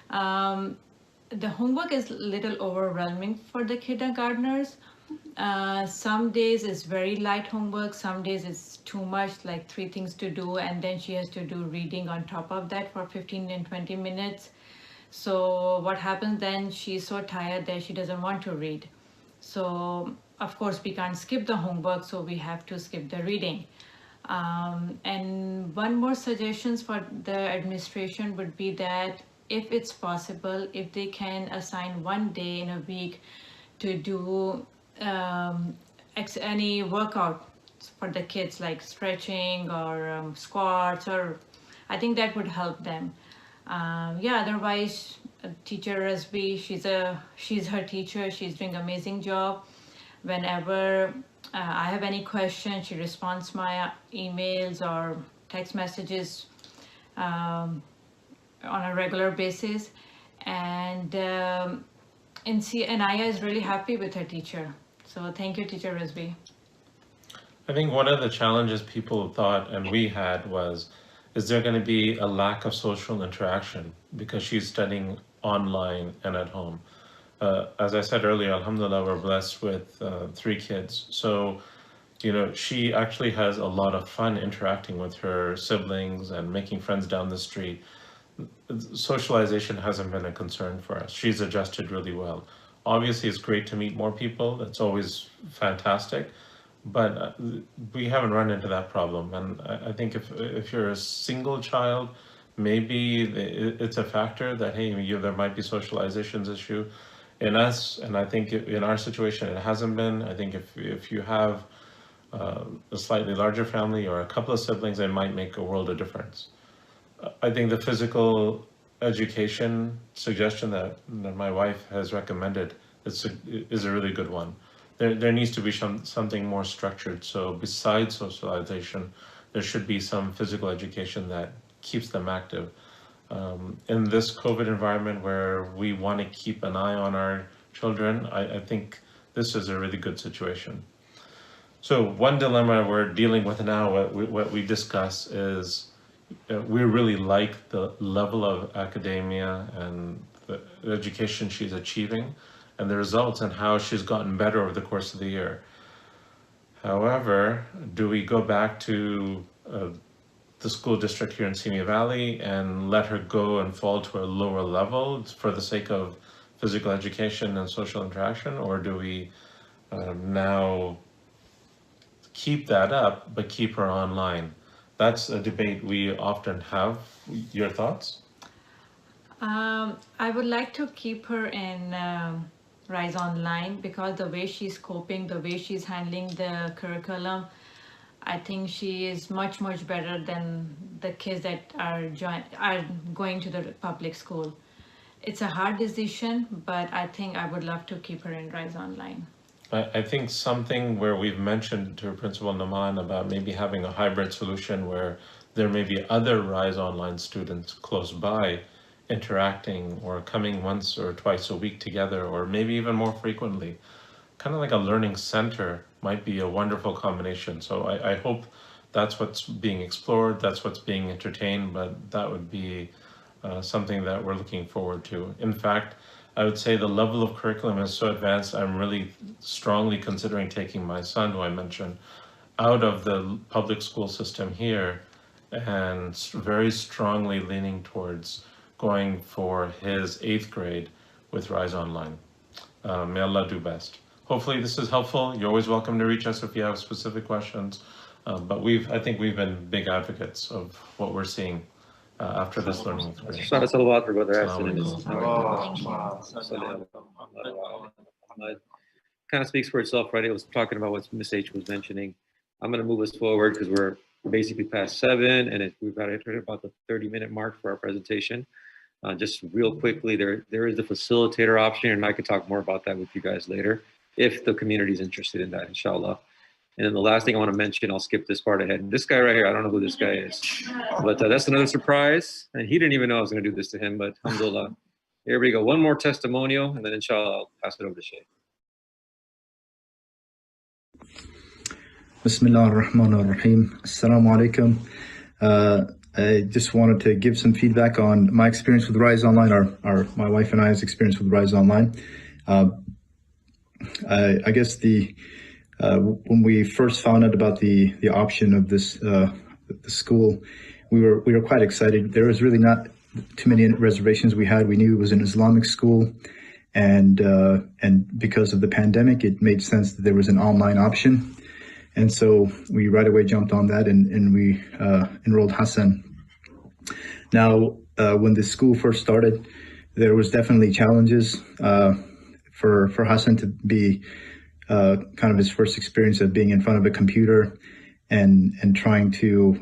The homework is a little overwhelming for the kindergartners. Some days it's very light homework, some days it's too much, like 3 things to do, and then she has to do reading on top of that for 15 and 20 minutes. So what happens then, she's so tired that she doesn't want to read. So of course we can't skip the homework, so we have to skip the reading. And one more suggestions for the administration would be that if it's possible, if they can assign 1 day in a week to do any workout for the kids, like stretching or squats, or I think that would help them. Otherwise, teacher Rasbi, she's her teacher. She's doing an amazing job. Whenever I have any questions, she responds my emails or text messages on a regular basis. And Inaya is really happy with her teacher. So thank you, Teacher Rizvi. I think one of the challenges people thought, and we had, was, is there going to be a lack of social interaction because she's studying online and at home? As I said earlier, alhamdulillah, we're blessed with 3 kids. So, she actually has a lot of fun interacting with her siblings and making friends down the street. Socialization hasn't been a concern for us. She's adjusted really well. Obviously, it's great to meet more people. That's always fantastic. but we haven't run into that problem. And I think if you're a single child, maybe it's a factor that, hey, there might be socializations issue in us. And I think in our situation, it hasn't been. I think if you have a slightly larger family or a couple of siblings, it might make a world of difference. I think the physical education suggestion that my wife has recommended is a really good one. There needs to be something more structured. So besides socialization, there should be some physical education that keeps them active. In this COVID environment where we want to keep an eye on our children, I think this is a really good situation. So one dilemma we're dealing with now, what we discuss is we really like the level of academia and the education she's achieving and the results and how she's gotten better over the course of the year. However, do we go back to the school district here in Simi Valley and let her go and fall to a lower level for the sake of physical education and social interaction, or do we now keep that up but keep her online? That's a debate we often have. Your thoughts? I would like to keep her in Rise Online because the way she's coping, the way she's handling the curriculum, I think she is much better than the kids that are going to the public school. It's a hard decision, but I think I would love to keep her in Rise Online. I think something where we've mentioned to Principal Naman about maybe having a hybrid solution where there may be other Rise Online students close by interacting or coming once or twice a week together, or maybe even more frequently. Kind of like a learning center might be a wonderful combination. So I hope that's what's being explored, that's what's being entertained, but that would be something that we're looking forward to. In fact, I would say the level of curriculum is so advanced, I'm really strongly considering taking my son, who I mentioned, out of the public school system here and very strongly leaning towards going for his 8th grade with Rise Online. May Allah do best. Hopefully this is helpful. You're always welcome to reach us if you have specific questions. But I think we've been big advocates of what we're seeing after this learning experience. Kind of speaks for itself, right? It was talking about what Miss H was mentioning. I'm going to move us forward because we're basically past 7 and we've got to hit about the 30-minute mark for our presentation. Just real quickly, there is the facilitator option, and I could talk more about that with you guys later if the community is interested in that, inshallah. And then the last thing I want to mention, I'll skip this part ahead. This guy right here, I don't know who this guy is, but that's another surprise. And he didn't even know I was going to do this to him, but alhamdulillah. Here we go. One more testimonial, and then inshallah, I'll pass it over to Shaykh. Bismillah ar-Rahman ar-Rahim. Assalamu alaikum. I just wanted to give some feedback on my experience with Rise Online, my wife and I's experience with Rise Online. I guess when we first found out about the option of this the school, we were quite excited. There was really not too many reservations we had. We knew it was an Islamic school, and because of the pandemic, it made sense that there was an online option. And so we right away jumped on that and we enrolled Hassan. Now, when the school first started, there was definitely challenges for Hassan to be kind of his first experience of being in front of a computer and trying to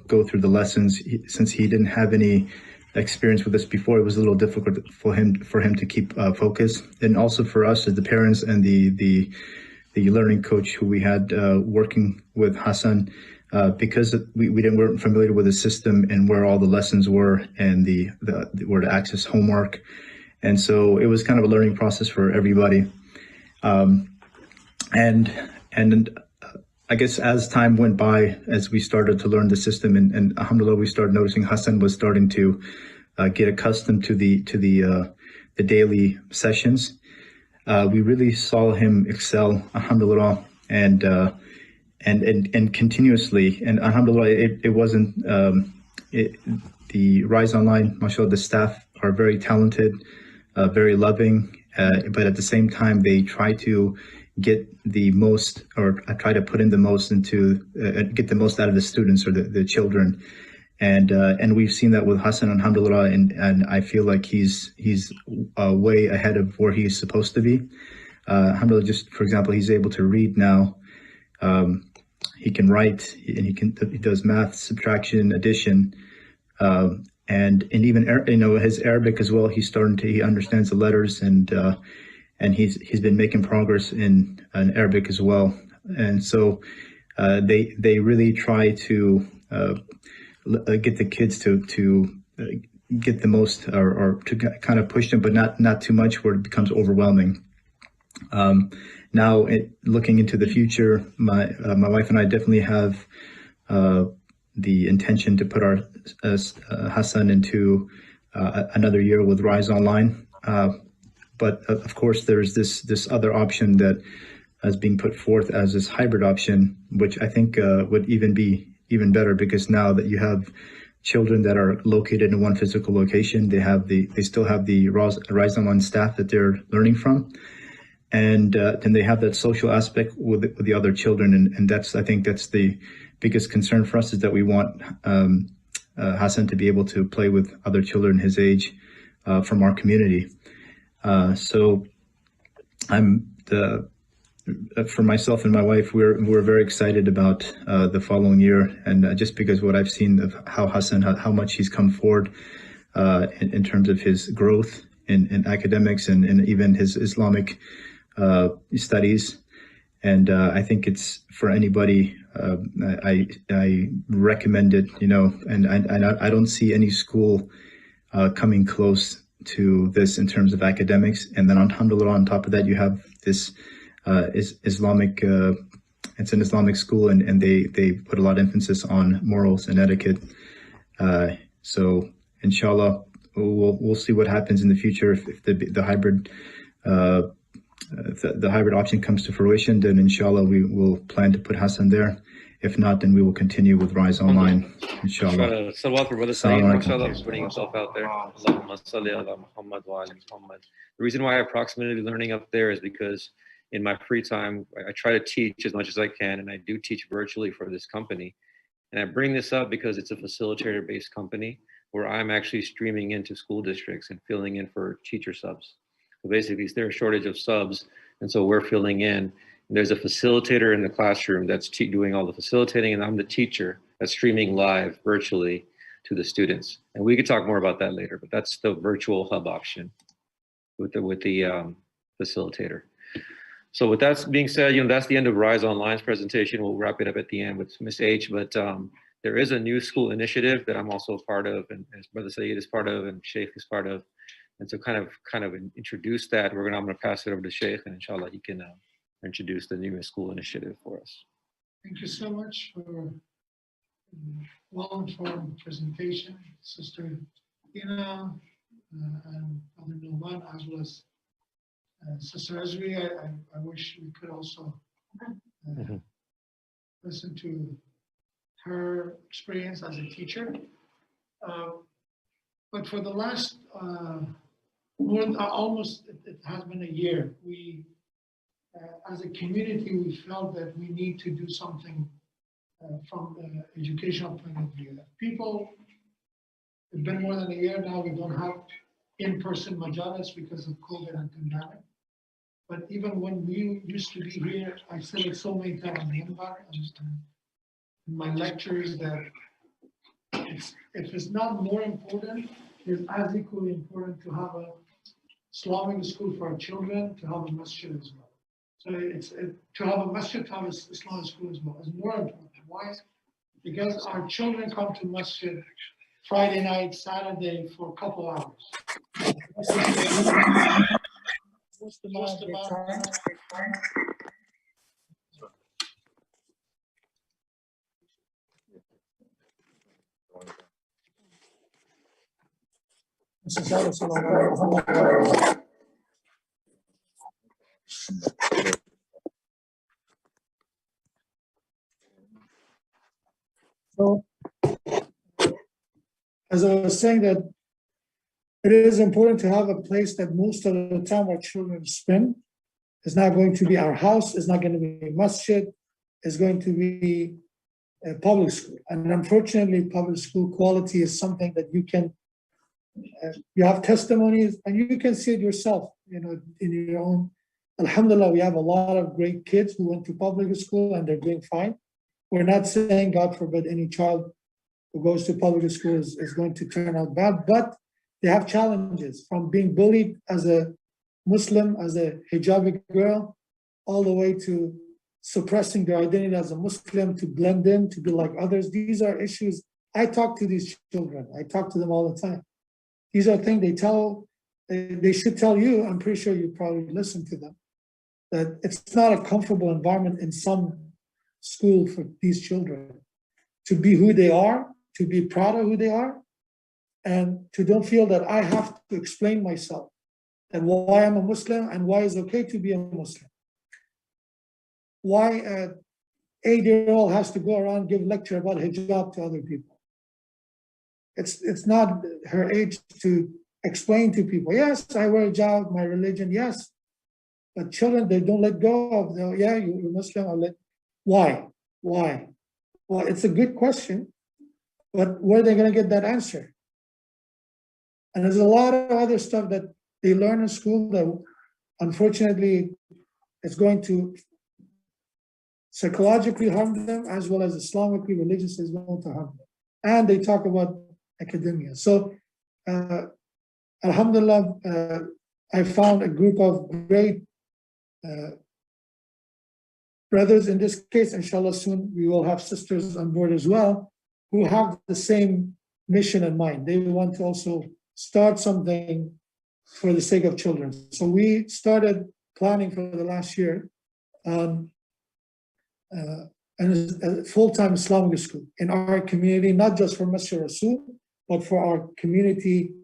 go through the lessons. Since he didn't have any experience with this before, it was a little difficult for him to keep focus, and also for us as the parents and the learning coach who we had working with Hassan, because we weren't familiar with the system and where all the lessons were and where to access homework. And so it was kind of a learning process for everybody. And I guess as time went by, as we started to learn the system, and alhamdulillah, we started noticing Hassan was starting to get accustomed to the daily sessions. We really saw him excel, alhamdulillah, and continuously. And alhamdulillah, it wasn't the Rise Online, mashallah, the staff are very talented, very loving, but at the same time, they try to get the most, or try to put in the most into, get the most out of the students or the children. And we've seen that with Hassan, alhamdulillah, and I feel like he's way ahead of where he's supposed to be. Alhamdulillah, just for example, he's able to read now. He can write, and he does math, subtraction, addition, and even his Arabic as well. He understands the letters, and he's been making progress in Arabic as well. And so they really try to get the kids to get the most, or to kind of push them, but not too much where it becomes overwhelming. Now, looking into the future, my wife and I definitely have the intention to put our Hassan into another year with Rise Online. But of course, there's this other option that is being put forth as this hybrid option, which I think would be even better, because now that you have children that are located in one physical location, they still have the Rise Online staff that they're learning from. And then they have that social aspect with the other children, and I think that's the biggest concern for us, is that we want Hassan to be able to play with other children his age from our community. So for myself and my wife, we're very excited about the following year, and just because what I've seen of how Hassan, how much he's come forward in terms of his growth in academics and even his Islamic studies. And I think it's for anybody, I recommend it, and I don't see any school coming close to this in terms of academics. And then alhamdulillah, on top of that, you have this Islamic, it's an Islamic school, and they put a lot of emphasis on morals and etiquette. So inshallah, we'll see what happens in the future. If the hybrid the hybrid option comes to fruition, then inshallah we will plan to put Hassan there. If not, then we will continue with Rise Online, inshallah. Salawat for Brother Saeed, mashallah, for putting himself out there. Allahumma salli ala Muhammad wa ala Muhammad. The reason why I approximately learning up there is because in my free time, I try to teach as much as I can, and I do teach virtually for this company. And I bring this up because it's a facilitator-based company where I'm actually streaming into school districts and filling in for teacher subs. So basically, there's a shortage of subs, and so we're filling in. And there's a facilitator in the classroom that's doing all the facilitating, and I'm the teacher that's streaming live virtually to the students. And we could talk more about that later, but that's the virtual hub option with the facilitator. So with that being said, that's the end of Rise Online's presentation. We'll wrap it up at the end with Ms. H, but there is a new school initiative that I'm also a part of, and as Brother Saeed is part of, and Sheikh is part of. And so kind of introduce that. I'm gonna pass it over to Sheikh, and inshallah he can introduce the new school initiative for us. Thank you so much for well-informed presentation, Sister Tina and Brother Numan, as well as Sister Azri. I wish we could also listen to her experience as a teacher. But for the last it has been a year, we as a community, we felt that we need to do something from the educational point of view. People, it's been more than a year now, we don't have in-person majalis because of COVID and pandemic. But even when we used to be here, I said it so many times in my lectures that if it's not more important, it's as equally important to have a Islamic school for our children, to have a masjid as well. So to have a masjid, to have an Islamic school as well is more important. Why? Because our children come to masjid Friday night, Saturday for a couple hours. What's the time? So, as I was saying, that it is important to have a place that most of the time our children spend. It's not going to be our house. It's not going to be a masjid. It's going to be a public school. And unfortunately, public school quality is something that you can, you have testimonies and you can see it yourself, you know, in your own. Alhamdulillah, we have a lot of great kids who went to public school and they're doing fine. We're not saying, God forbid, any child who goes to public school is going to turn out bad, but they have challenges from being bullied as a Muslim, as a hijabi girl, all the way to suppressing their identity as a Muslim, to blend in, to be like others. These are issues. I talk to these children. I talk to them all the time. These are things they should tell you. I'm pretty sure you probably listen to them, that it's not a comfortable environment in some school for these children to be who they are, to be proud of who they are, and to don't feel that I have to explain myself and why I'm a Muslim and why it's okay to be a Muslim. Why an 8-year-old has to go around and give lecture about hijab to other people. It's not her age to explain to people, yes, I wear hijab, my religion, yes. But children, they don't let go of, yeah, you're Muslim, why? Why? Well, it's a good question, but where are they going to get that answer? And there's a lot of other stuff that they learn in school that unfortunately is going to psychologically harm them, as well as Islamically, religiously is going to harm them. And they talk about academia. So, alhamdulillah, I found a group of great brothers in this case. Inshallah, soon we will have sisters on board as well, who have the same mission in mind. They want to also start something for the sake of children. So we started planning for the last year and a full-time Islamic school in our community, not just for Masjid Rasul, but for our community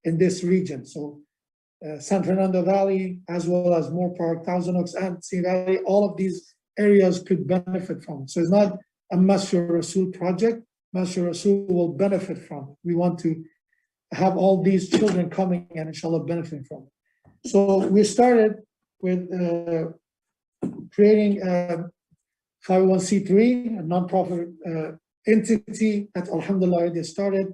in this region. So San Fernando Valley, as well as Moore Park, Thousand Oaks, and Sea Valley, all of these areas could benefit from it. So it's not a Masjid Rasul project. Masjid Rasul will benefit from it. We want to have all these children coming and inshallah benefiting from it. So we started with creating a 501c3, a nonprofit entity that alhamdulillah already started.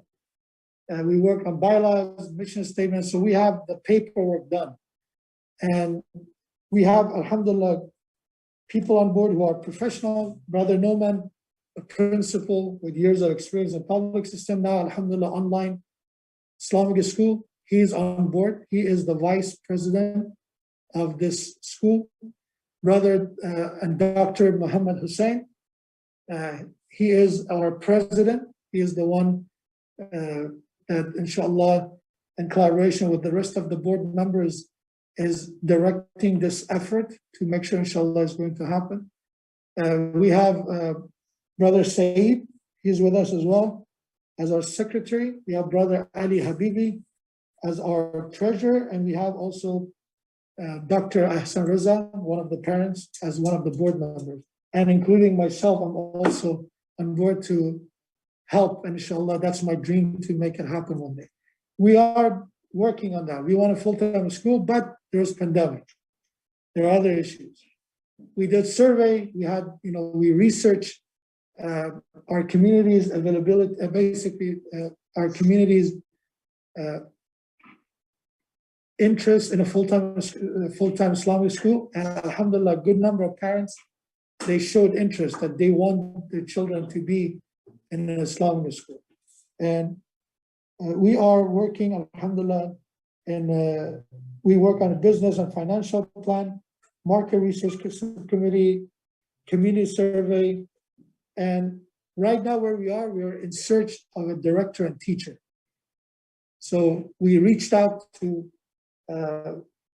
We work on bylaws, mission statements, so we have the paperwork done. And we have, alhamdulillah, people on board who are professional. Brother Noman, a principal with years of experience in public system, now alhamdulillah online Islamic school. He is on board. He is the vice president of this school. Brother and Dr. Muhammad Hussein, he is our president. He is the one that inshallah, in collaboration with the rest of the board members, is directing this effort to make sure inshallah is going to happen. We have Brother Saeed, he's with us as well as our secretary. We have Brother Ali Habibi as our treasurer, and we have also Dr. Ahsan Reza, one of the parents, as one of the board members. And including myself, I'm also on board to help, and inshallah, that's my dream to make it happen one day. We are working on that. We want a full-time school, but there's pandemic. There are other issues. We did survey, we had, we researched our community's availability, our community's interest in a full-time Islamic school, and alhamdulillah, a good number of parents, they showed interest that they want their children to be in an Islamic school. And we are working, alhamdulillah, and we work on a business and financial plan, market research committee, community survey, and right now where we are in search of a director and teacher. So we reached out to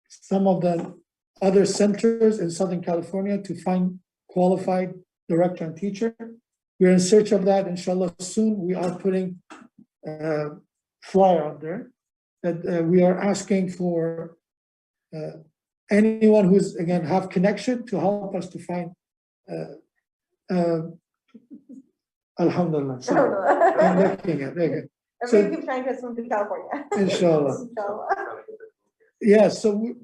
some of the other centers in Southern California to find qualified director and teacher. We're in search of that, inshallah. Soon we are putting a flyer out there that we are asking for anyone who's, again, have connection to help us to find alhamdulillah. So I'm looking at it. Everybody keep trying to get someone to California. Inshallah. Yeah, so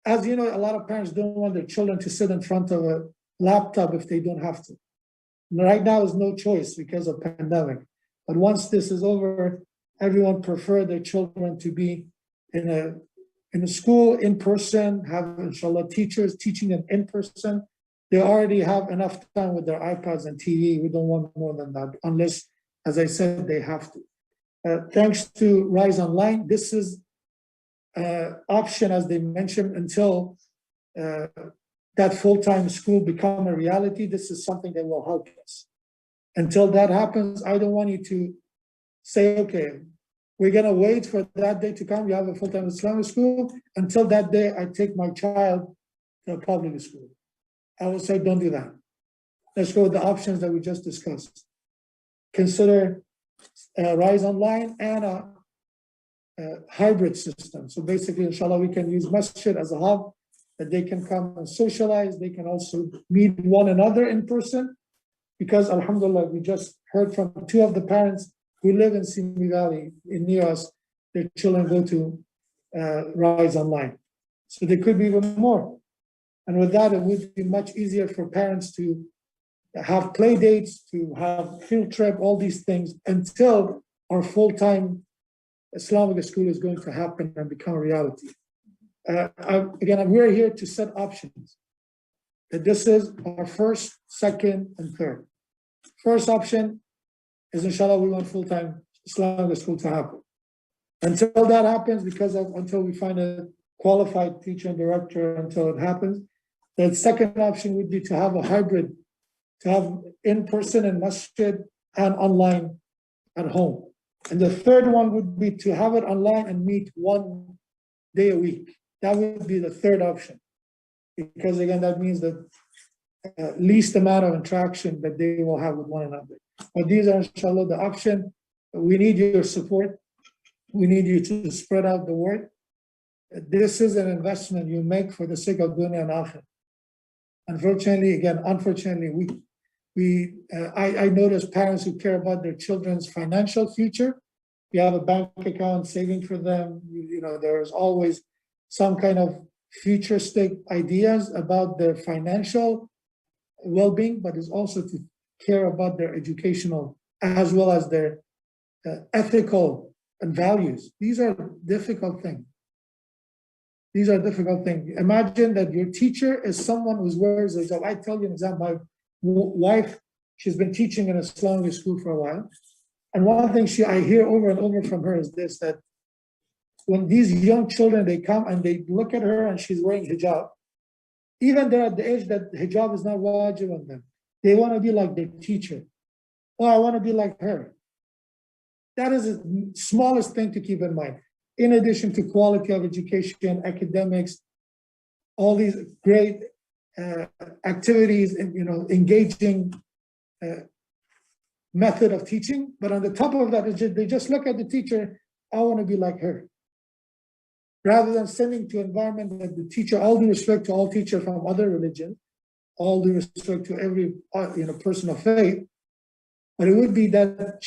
as you know, a lot of parents don't want their children to sit in front of a laptop if they don't have to. Right now is no choice because of pandemic. But once this is over, everyone prefer their children to be in a school in person, have inshallah teachers teaching them in person. They already have enough time with their iPads and TV. We don't want more than that, unless, as I said, they have to. Thanks to Rise Online, this is option, as they mentioned, until that full-time school become a reality. This is something that will help us. Until that happens, I don't want you to say, okay, we're gonna wait for that day to come. You have a full-time Islamic school. Until that day, I take my child to a public school. I will say, don't do that. Let's go with the options that we just discussed. Consider Rise Online and a hybrid system. So basically, inshallah, we can use masjid as a hub, that they can come and socialize. They can also meet one another in person, because alhamdulillah, we just heard from 2 of the parents who live in Simi Valley near us. Their children go to Rise Online. So there could be even more. And with that, it would be much easier for parents to have play dates, to have field trip, all these things, until our full-time Islamic school is going to happen and become a reality. Again, we're here to set options. That this is our first, second, and third. First option is, inshallah, we want full-time Islamic school to happen. Until that happens, until we find a qualified teacher and director, until it happens, the second option would be to have a hybrid, to have in-person in masjid and online at home. And the third one would be to have it online and meet 1 day a week. That would be the third option. Because again, that means that least amount of interaction that they will have with one another. But these are, inshallah, the option. We need your support. We need you to spread out the word. This is an investment you make for the sake of dunya and akhirah. Unfortunately, I notice parents who care about their children's financial future. You have a bank account saving for them. There's always some kind of futuristic ideas about their financial well-being, but it's also to care about their educational as well as their ethical and values. These are difficult things. Imagine that your teacher is someone who wears a hijab. I tell you an example. My wife, she's been teaching in a Islamic school for a while. And one thing I hear over and over from her is this, that when these young children, they come and they look at her and she's wearing hijab, even they're at the age that hijab is not wajib on them. They want to be like their teacher. Oh, I want to be like her. That is the smallest thing to keep in mind. In addition to quality of education, academics, all these great activities and engaging method of teaching. But on the top of that, they just look at the teacher, I want to be like her. Rather than sending to environment that the teacher, all due respect to all teachers from other religions, all due respect to every person of faith, but it would be that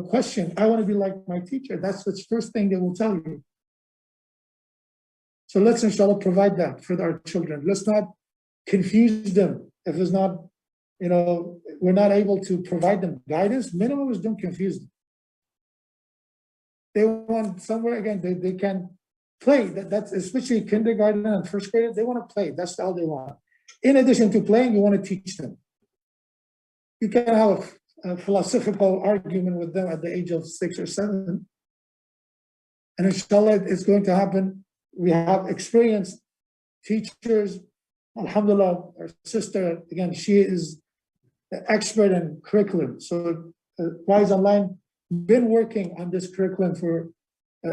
question, I want to be like my teacher. That's the first thing they will tell you. So let's inshallah provide that for our children. Let's not confuse them. If it's not, we're not able to provide them guidance, minimum is don't confuse them. They want somewhere, again, they can play. That's especially kindergarten and first grade, they want to play. That's all they want. In addition to playing, you want to teach them. You can have a philosophical argument with them at the age of 6 or 7. And inshallah, it's going to happen. We have experienced teachers. Alhamdulillah, our sister, again, she is the expert in curriculum. So Rise Online been working on this curriculum for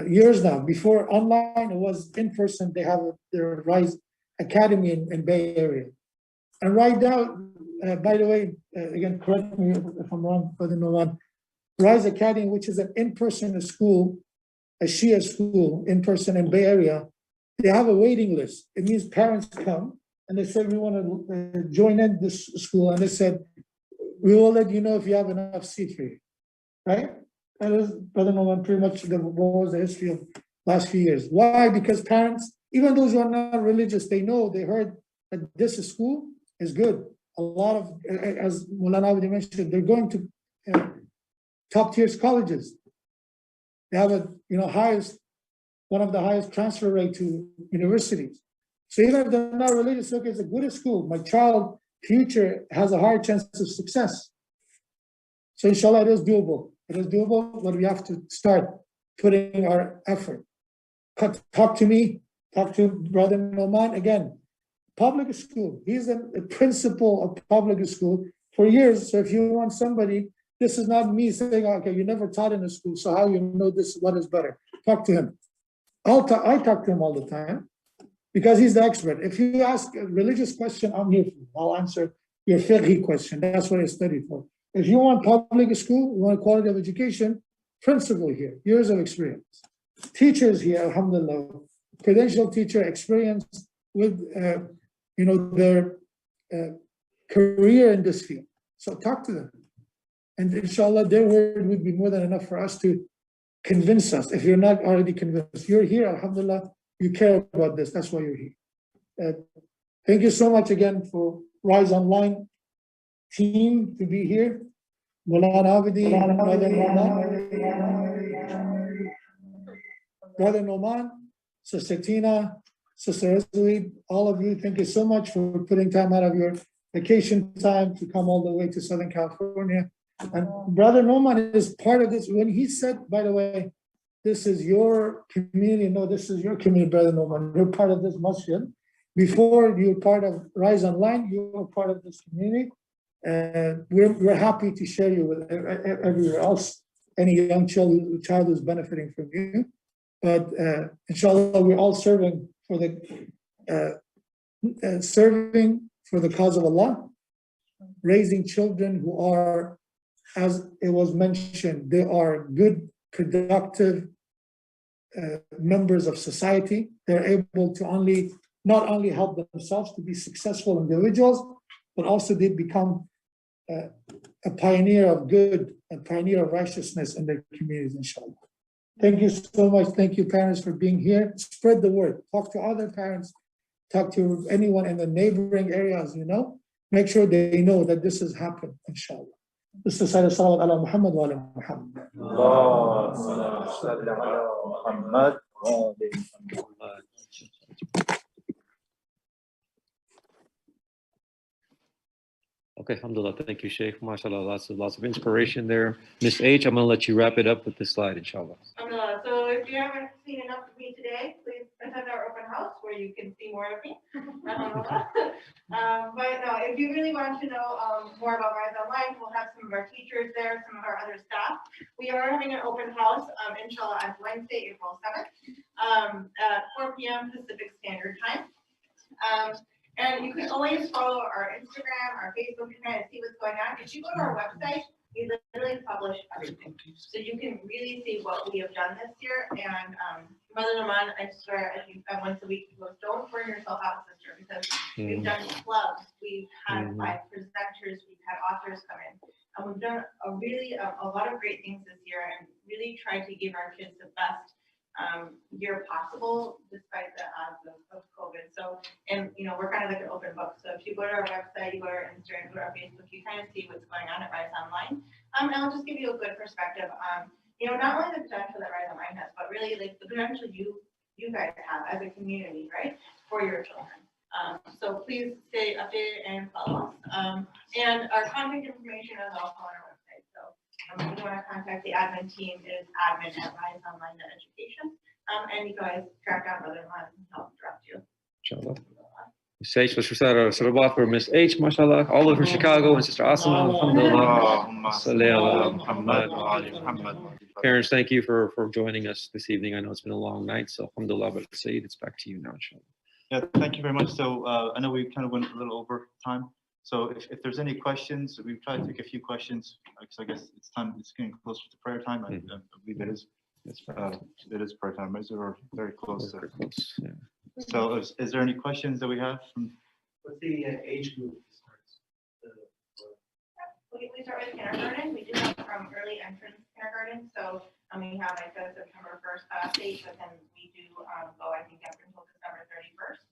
years now. Before online, it was in person. They have their Rise Academy in Bay Area. And right now, by the way, again, correct me if I'm wrong, Brother Nolan, Rise Academy, which is an in-person school, a Shia school, in-person in Bay Area, they have a waiting list. It means parents come and they say, we want to join in this school. And they said, we will let you know if you have enough seat for you, right? That is, Brother Nolan, pretty much what was the history of last few years. Why? Because parents, even those who are not religious, they know, they heard that this school is good. A lot of, as Mulana Abdi mentioned, they're going to top tier colleges. They have a, one of the highest transfer rate to universities. So even if they're not religious, look, it's a good school. My child future has a higher chance of success. So inshallah, it is doable. It is doable, but we have to start putting our effort. Talk to me, talk to Brother Noman. Again, public school. He's a principal of public school for years. So if you want somebody, this is not me saying, okay, you never taught in a school, so how you know this, what is better? Talk to him. I talk to him all the time because he's the expert. If you ask a religious question, I'm here for you. I'll answer your fiqh question. That's what I studied for. If you want public school, you want quality of education, principal here, years of experience. Teachers here, alhamdulillah, credentialed teacher experience with their career in this field. So talk to them. And inshallah, their word would be more than enough for us to convince us. If you're not already convinced, you're here, alhamdulillah, you care about this. That's why you're here. Thank you so much again for Rise Online team to be here. Mulana Abdi, Brother Noman, Sister Tina, Sister Azuli, all of you, thank you so much for putting time out of your vacation time to come all the way to Southern California. And Brother Noman is part of this. When he said, by the way, this is your community, no, this is your community, Brother Noman. You're part of this masjid. Before you were part of Rise Online, you were part of this community. And we're happy to share you with everywhere else, any young child who's benefiting from you. But inshallah, we're all serving for the cause of Allah, raising children who are, as it was mentioned, they are good, productive members of society. They're able to not only help themselves to be successful individuals, but also they become a pioneer of good, a pioneer of righteousness in their communities, inshallah. Thank you so much. Thank you, parents, for being here. Spread the word. Talk to other parents. Talk to anyone in the neighboring areas, Make sure they know that this has happened, inshallah. This is Salawat ala Muhammad wa ala Muhammad. Okay, alhamdulillah. Thank you, Sheikh. MashaAllah, lots of inspiration there. Miss H, I'm going to let you wrap it up with this slide, inshallah. So if you haven't seen enough of me today, please attend our open house where you can see more of me. But no, if you really want to know more about Rise Online, we'll have some of our teachers there, some of our other staff. We are having an open house, inshallah, on Wednesday, April 7th at 4 p.m. Pacific Standard Time. And you can always follow our Instagram, our Facebook, to kind of see what's going on. If you go to our website, we literally publish everything. So you can really see what we have done this year. And Mother Naman, I swear, I think once a week, he goes, don't burn yourself out, sister, because we've done clubs, we've had 5 presenters, we've had authors come in. And we've done a lot of great things this year and really tried to give our kids the best year possible despite the odds of COVID. So, and we're kind of like an open book. So if you go to our website, you go to our Instagram, go to our Facebook, you kind of see what's going on at Rise Online. And I'll just give you a good perspective on, not only the potential that Rise Online has, but really like the potential you guys have as a community, right, for your children. So please stay updated and follow us. And our contact information is also on our website. So if you want to contact the admin team, it is admin@riseonline.education. And you guys track down Brother Naman and help direct you. Inshallah. Miss H, let's recite our salawat for Miss H, mashallah, all over Chicago, and Sister Asma, alhamdulillah. Parents, thank you for joining us this evening. I know it's been a long night, so alhamdulillah, but Saeed, it's back to you now, inshallah. Yeah, thank you very much. So I know we kind of went a little over time. So if there's any questions, we've tried to take a few questions, because I guess it's getting closer to prayer time. I believe it is. It is prayer time, right? So we're very close. Very close, yeah. So is there any questions that we have from? What's the age group starts? We start with kindergarten. We do have from early entrance kindergarten. So we have like the September 1st class date, but then we do go, I think, up until December 21st.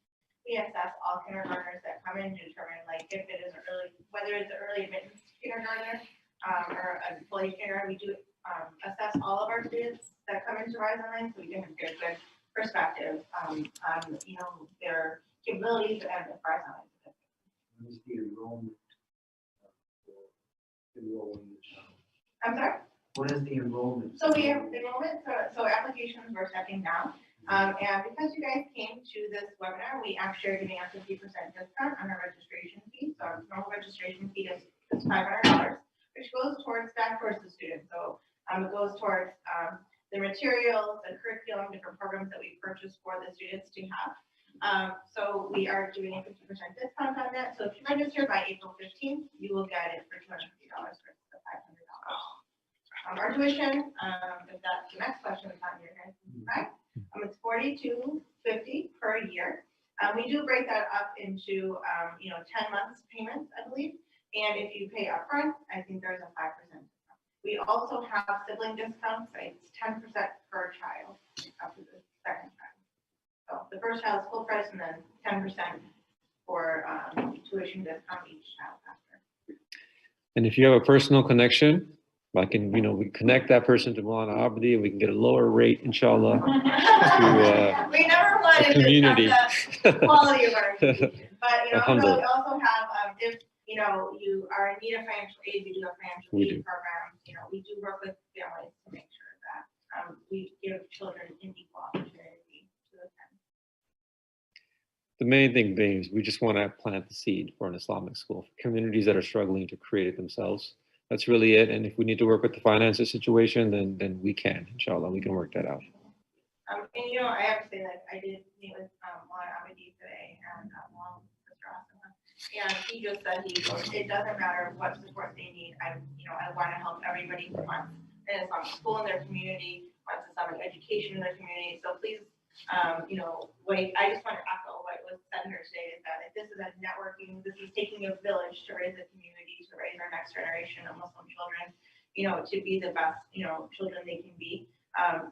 We assess all kindergartners that come in to determine like if it is early, whether it's an early admittance kindergartner or a fully kindergarten. We do assess all of our students that come into Rise Online, so we can get a good perspective on their capabilities and the Rise Online. What is the enrollment for enrolling the child? I'm sorry? What is the enrollment? So we have enrollment, so applications we're stepping down. And because you guys came to this webinar, we actually are giving a 50% discount on our registration fee. So our normal registration fee is $500, which goes towards that towards the student. So it goes towards the materials, the curriculum, different programs that we purchase for the students to have. So we are doing a 50% discount on that. So if you register by April 15th, you will get it for $250 versus the $500. Our tuition, if that's the next question on your guys' right? It's $42.50 per year. We do break that up into 10 months payments, I believe. And if you pay upfront, I think there's a 5% discount. We also have sibling discounts. It's 10% per child after the second child. So the first child is full price, and then 10% for tuition discount each child after. And if you have a personal connection, we connect that person to Maulana Abdi, and we can get a lower rate, inshallah, to we never wanted community. The quality of our education. But we Alhamdulillah. also have if you are in need of financial aid, we do have financial aid programs. We do work with families to make sure that we give children an equal opportunity to attend. The main thing being is we just want to plant the seed for an Islamic school for communities that are struggling to create it themselves. That's really it. And if we need to work with the finances situation, then we can, inshallah, we can work that out. And I have to say that I did meet with Maulana Abdi today and along with Sister Asma, and he just said it doesn't matter what support they need. I want to help everybody who wants an Islamic school in their community, wants Islamic education in their community. So please, wait. I just want to echo what was said here today is that this is a networking. This is taking a village to raise a community, to raise our next generation of Muslim children, to be the best, children they can be.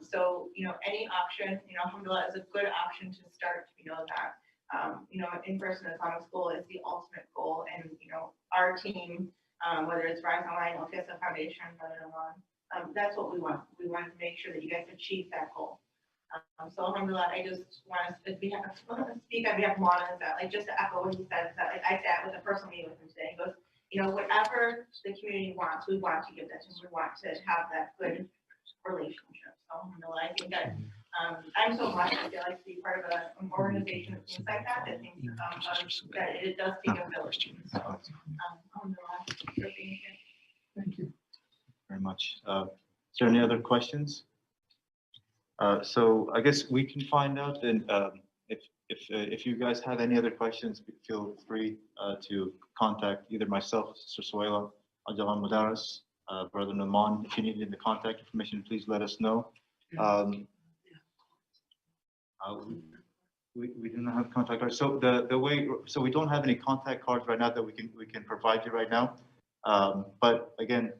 So, any option, alhamdulillah, is a good option to start. We know that, in-person Islamic school is the ultimate goal. And, our team, whether it's Rise Online, Al-Qissa Foundation, that's what we want. We want to make sure that you guys achieve that goal. So alhamdulillah, I just want to speak on behalf of Maulana, is that just to echo what he said, is that I sat with a personal meeting with him today. He goes, whatever the community wants, we want to give that to them. We want to have that good relationship. So alhamdulillah, I think that I'm so blessed to feel like to be part of an organization that thinks like that, that thinks that it does take a village. So alhamdulillah for being here. Thank you very much. Is there any other questions? So I guess we can find out, and if you guys have any other questions, feel free to contact either myself, Sister Suwaila, Ajalan Mudaris, Brother Naman. If you need the contact information, please let us know. We do not have contact cards. So so we don't have any contact cards right now that we can provide you right now. But again,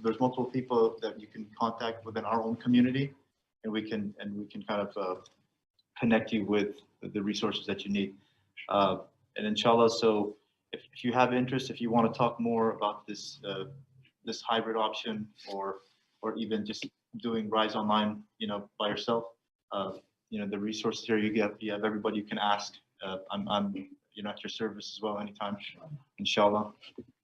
there's multiple people that you can contact within our own community, and we can kind of connect you with the resources that you need. And inshallah, so if you have interest, if you want to talk more about this this hybrid option, or even just doing Rise Online, by yourself, the resources here, you have everybody you can ask. I'm at your service as well anytime, inshallah.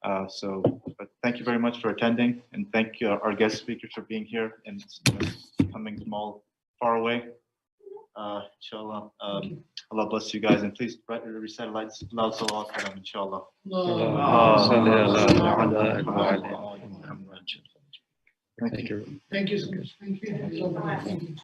But thank you very much for attending, and thank you our guest speakers for being here and coming from all far away. Inshallah, Allah bless you guys, and please recite loud salawat for them, inshallah. Thank you. Thank you so much. Thank you.